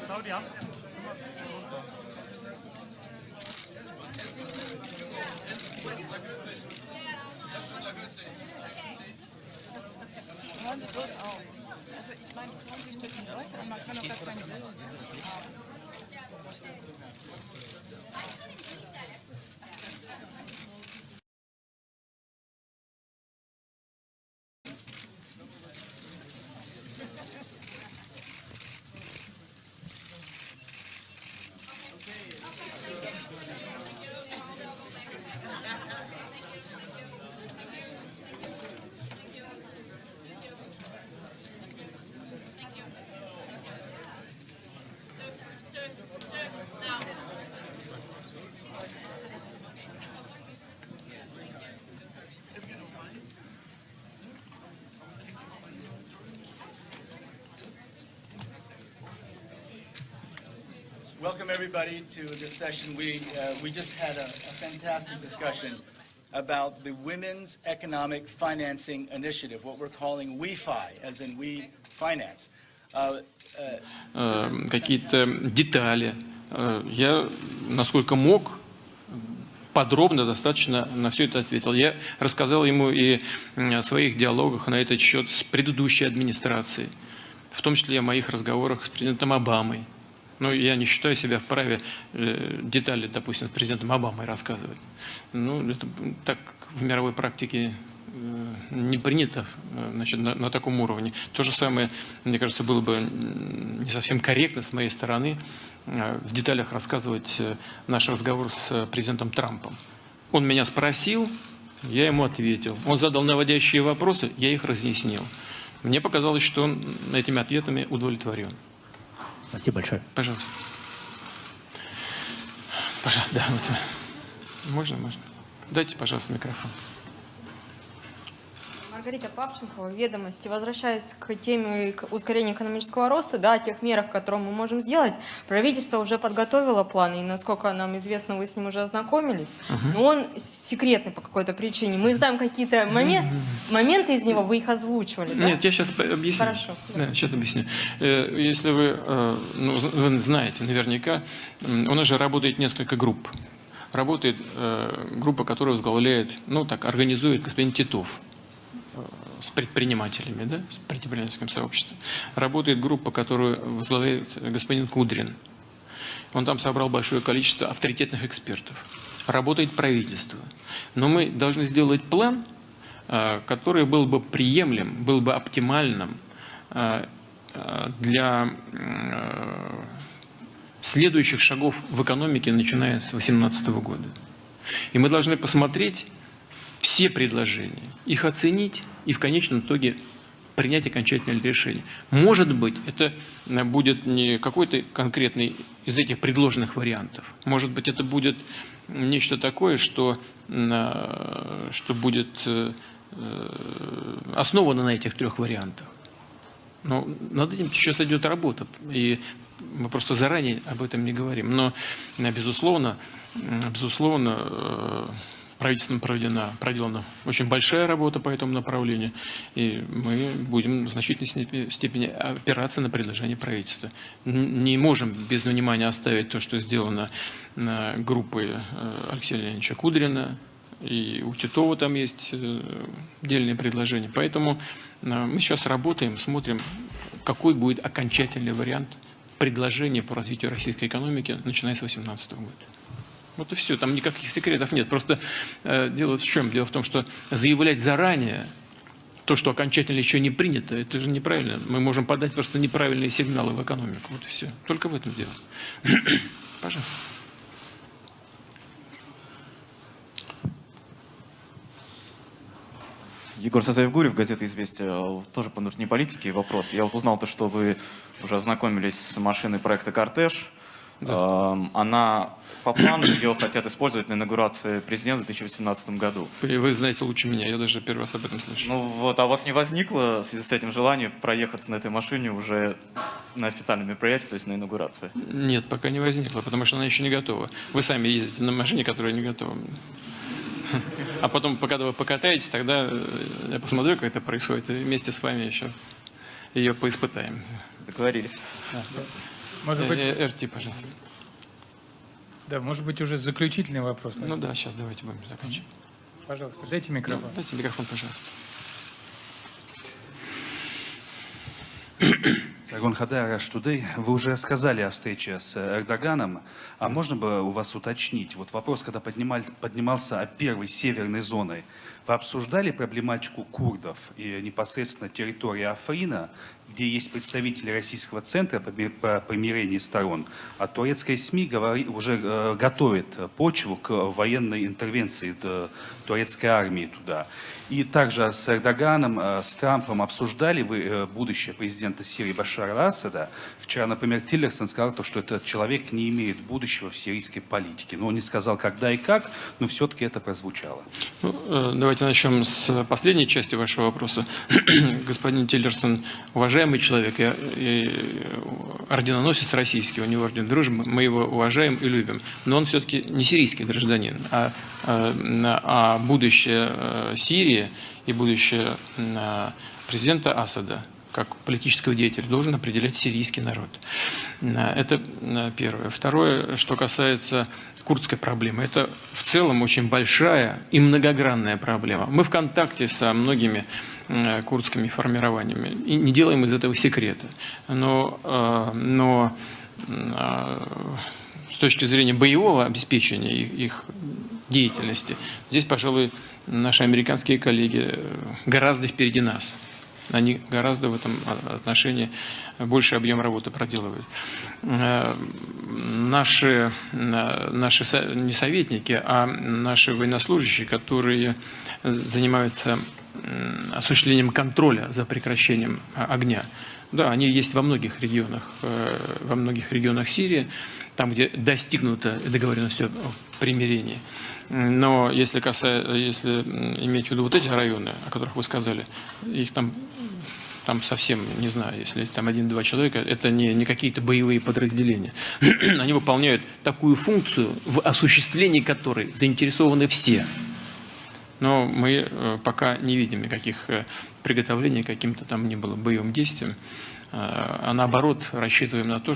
Claudia. Hören Sie bloß auf. Also ich meine, trauen sich durch die Leute an, man kann doch gar keine Bilder. Welcome everybody to this session. We just had a fantastic discussion about the Women's Economic Financing Initiative, what we're calling WeFi, as in We Finance. Какие-то детали. Я, насколько мог, подробно достаточно на все это ответил. Я рассказал ему и о своих диалогах на этот счет с предыдущей администрацией, в том числе и о моих разговорах с президентом Обамой. Но я не считаю себя вправе детали, допустим, с президентом Обамой рассказывать. Ну, это так в мировой практике не принято, значит, на таком уровне. То же самое, мне кажется, было бы не совсем корректно с моей стороны в деталях рассказывать наш разговор с президентом Трампом. Он меня спросил, я ему ответил. Он задал наводящие вопросы, я их разъяснил. Мне показалось, что он этими ответами удовлетворен. Спасибо большое. Пожалуйста. Пожалуйста, да, вот. Можно? Дайте, пожалуйста, микрофон. Маргарита Папченкова, «Ведомости». Возвращаясь к теме ускорения экономического роста, да, о тех мерах, которые мы можем сделать, правительство уже подготовило план, и, насколько нам известно, вы с ним уже ознакомились, но он секретный по какой-то причине. Мы знаем какие-то моменты из него, вы их озвучивали, да? Нет, я сейчас объясню. Хорошо. Да, сейчас объясню. Если вы знаете наверняка, у нас же работает несколько групп. Работает группа, которая возглавляет, организует господин Титов с предпринимателями, да, с предпринимательским сообществом. Работает группа, которую возглавляет господин Кудрин. Он там собрал большое количество авторитетных экспертов. Работает правительство. Но мы должны сделать план, который был бы приемлем, был бы оптимальным для следующих шагов в экономике, начиная с 2018 года. И мы должны посмотреть все предложения, их оценить и в конечном итоге принять окончательное решение. Может быть, это будет не какой-то конкретный из этих предложенных вариантов. Может быть, это будет нечто такое, что будет основано на этих трех вариантах. Но над этим сейчас идет работа, и мы просто заранее об этом не говорим. Но, безусловно, правительством проделана очень большая работа по этому направлению, и мы будем в значительной степени опираться на предложение правительства. Не можем без внимания оставить то, что сделано группой Алексея Леонидовича Кудрина, и у Титова там есть отдельные предложения. Поэтому мы сейчас работаем, смотрим, какой будет окончательный вариант предложения по развитию российской экономики, начиная с 2018 года. Вот и все, там никаких секретов нет. Просто дело в чем? Дело в том, что заявлять заранее то, что окончательно еще не принято, это же неправильно. Мы можем подать просто неправильные сигналы в экономику. Вот и все. Только в этом дело. Пожалуйста. Егор Сазаев-Гурьев, газета «Известия». Тоже по внутренней политике вопрос. Я вот узнал то, что вы уже ознакомились с машиной проекта «Кортеж». Да. Она, по плану, ее хотят использовать на инаугурации президента в 2018 году. Вы знаете лучше меня, я даже первый раз об этом слышу. Ну вот, а у вас не возникло в связи с этим желание проехаться на этой машине уже на официальном мероприятии, то есть на инаугурации? Нет, пока не возникло, потому что она еще не готова. Вы сами ездите на машине, которая не готова. А потом, когда вы покатаетесь, тогда я посмотрю, как это происходит, и вместе с вами еще ее поиспытаем. Договорились. Да. Может быть, РТ, пожалуйста. Да, может быть, уже заключительный вопрос. Ну да, сейчас давайте будем заканчивать. Пожалуйста, дайте микрофон. Дайте микрофон, пожалуйста. Сагон Хадай, Rush Today. Вы уже сказали о встрече с Эрдоганом, а можно бы у вас уточнить? Вот вопрос, когда поднимался о первой северной зоне, вы обсуждали проблематику курдов и непосредственно территории Африна, где есть представители российского центра по примирению сторон, а турецкая СМИ уже готовит почву к военной интервенции турецкой армии туда. И также с Эрдоганом, с Трампом обсуждали вы будущее президента Сирии Башара ал-Асада. Вчера, например, Тиллерсон сказал, что этот человек не имеет будущего в сирийской политике. Но он не сказал, когда и как, но все-таки это прозвучало. Ну, Давайте начнем с последней части вашего вопроса. Господин Тиллерсон, уважаемый человек, и орденоносец российский, у него орден дружбы, мы его уважаем и любим. Но он все-таки не сирийский гражданин, а будущее Сирии и будущее президента Асада как политического деятеля должен определять сирийский народ. Это первое. Второе, что касается курдской проблемы. Это в целом очень большая и многогранная проблема. Мы в контакте со многими курдскими формированиями и не делаем из этого секрета. Но с точки зрения боевого обеспечения их деятельности, здесь, пожалуй, наши американские коллеги гораздо впереди нас. Они гораздо в этом отношении больший объем работы проделывают. Наши не советники, а наши военнослужащие, которые занимаются осуществлением контроля за прекращением огня, да, они есть во многих регионах Сирии, там, где достигнута договоренность о примирении. Но если иметь в виду вот эти районы, о которых вы сказали, их там совсем, не знаю, если там 1-2 человека, это не какие-то боевые подразделения. Они выполняют такую функцию, в осуществлении которой заинтересованы все. Но мы пока не видим никаких приготовлений к каким-то там ни было боевым действиям. А наоборот, рассчитываем на то,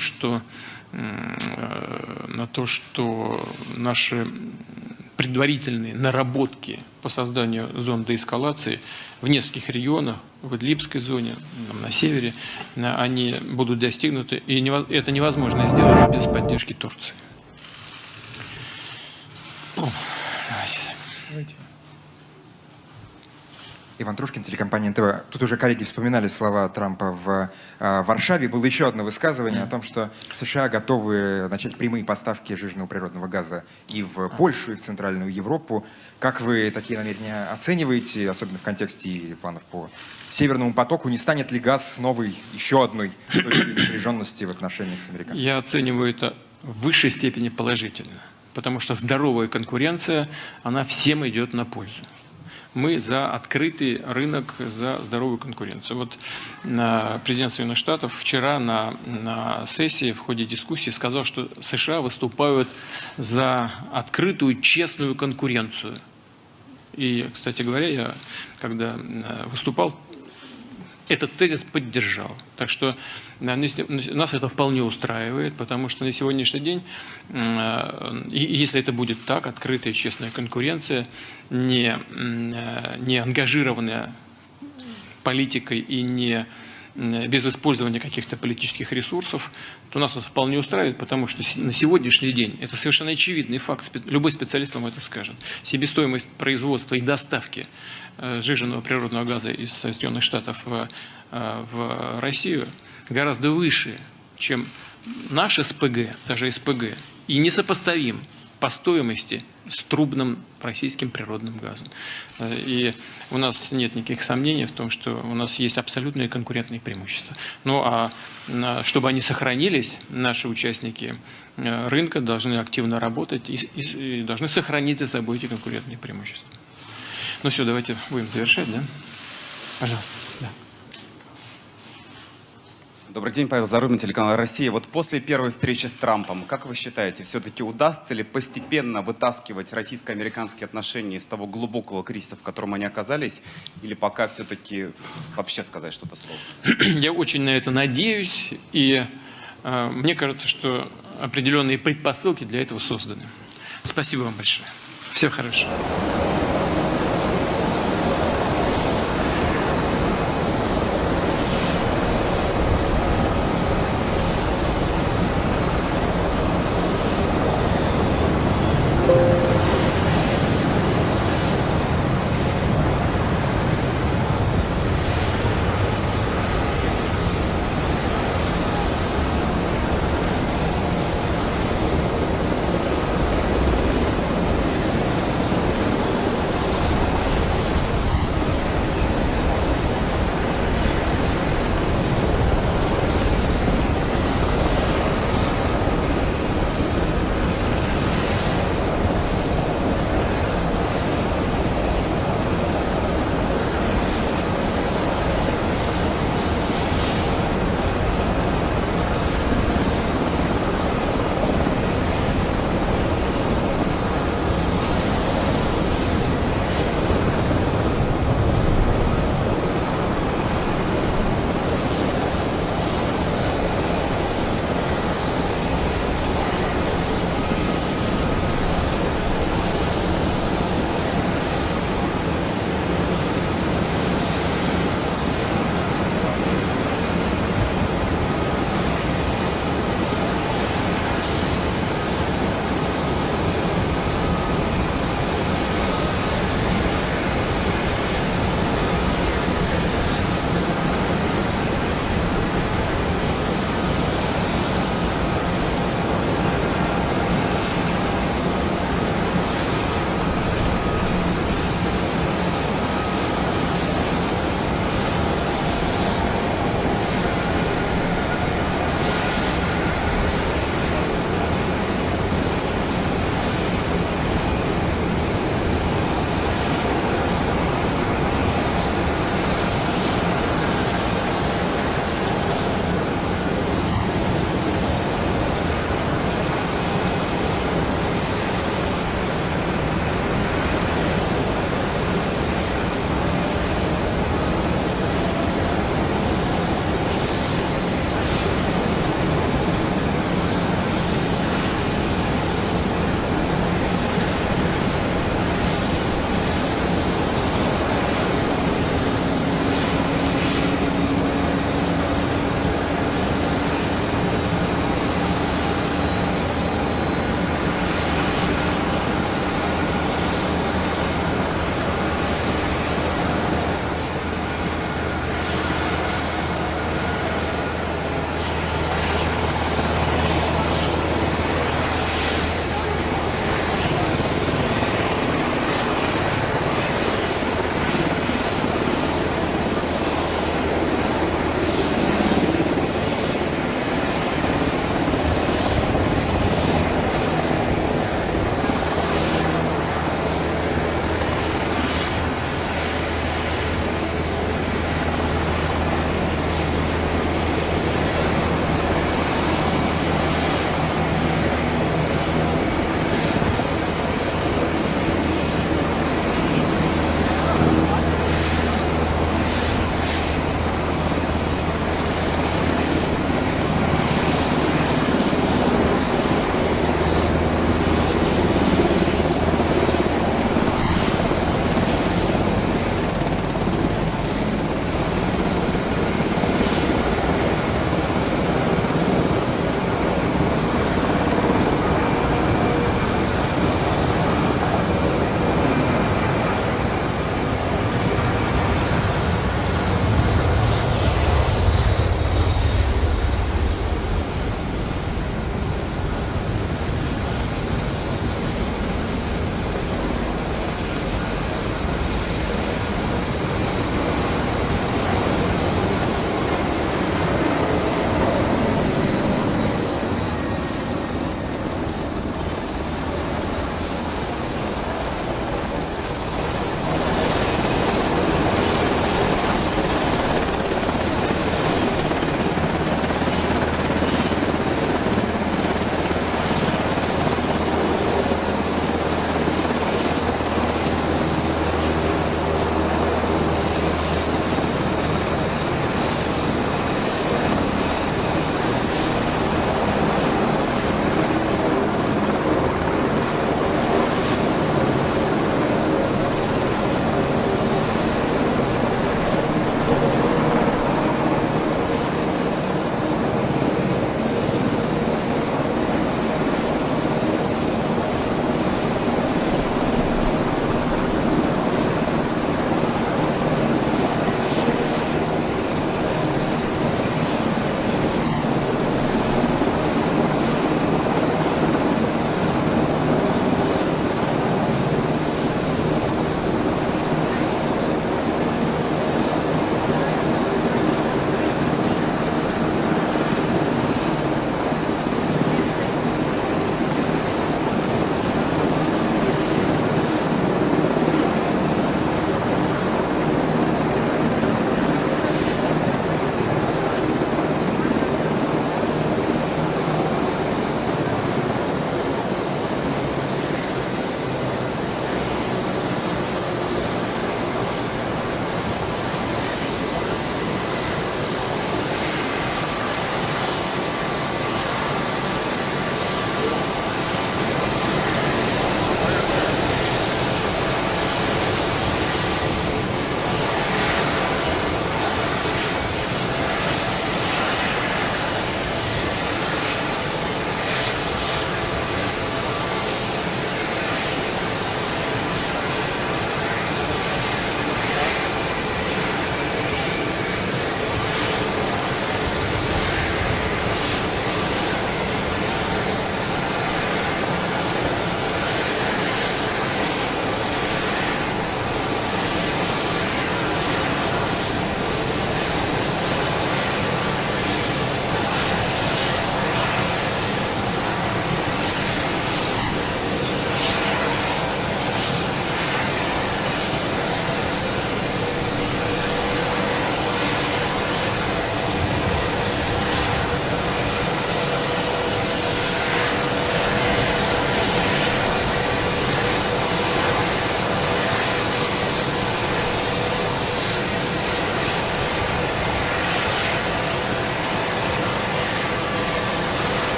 что наши предварительные наработки по созданию зон деэскалации в нескольких регионах, в Идлибской зоне, на севере, они будут достигнуты, и это невозможно сделать без поддержки Турции. Давайте. Иван Трушкин, телекомпания НТВ. Тут уже коллеги вспоминали слова Трампа в Варшаве. Было еще одно высказывание о том, что США готовы начать прямые поставки жиженного природного газа и в Польшу, и в Центральную Европу. Как вы такие намерения оцениваете, особенно в контексте планов по Северному потоку? Не станет ли газ новой, еще одной напряженности в отношениях с американцами? Я оцениваю это в высшей степени положительно, потому что здоровая конкуренция, она всем идет на пользу. Мы за открытый рынок, за здоровую конкуренцию. Вот президент Соединенных Штатов вчера на сессии в ходе дискуссии сказал, что США выступают за открытую, честную конкуренцию. И, кстати говоря, я, когда выступал, этот тезис поддержал. Так что нас это вполне устраивает, потому что на сегодняшний день, если это будет так, открытая честная конкуренция, не ангажированная политикой и не без использования каких-то политических ресурсов, то нас это вполне устраивает, потому что на сегодняшний день это совершенно очевидный факт, любой специалист вам это скажет. Себестоимость производства и доставки жиженного природного газа из Соединенных Штатов в Россию гораздо выше, чем наш СПГ, даже СПГ, и несопоставим по стоимости с трубным российским природным газом. И у нас нет никаких сомнений в том, что у нас есть абсолютные конкурентные преимущества. Ну а чтобы они сохранились, наши участники рынка должны активно работать и должны сохранить за собой эти конкурентные преимущества. Ну все, давайте будем завершать, да? Пожалуйста. Да. Добрый день, Павел Зарубин, телеканал «Россия». Вот после первой встречи с Трампом, как вы считаете, все-таки удастся ли постепенно вытаскивать российско-американские отношения из того глубокого кризиса, в котором они оказались, или пока все-таки вообще сказать что-то сложно? Я очень на это надеюсь, и мне кажется, что определенные предпосылки для этого созданы. Спасибо вам большое. Всего хорошего.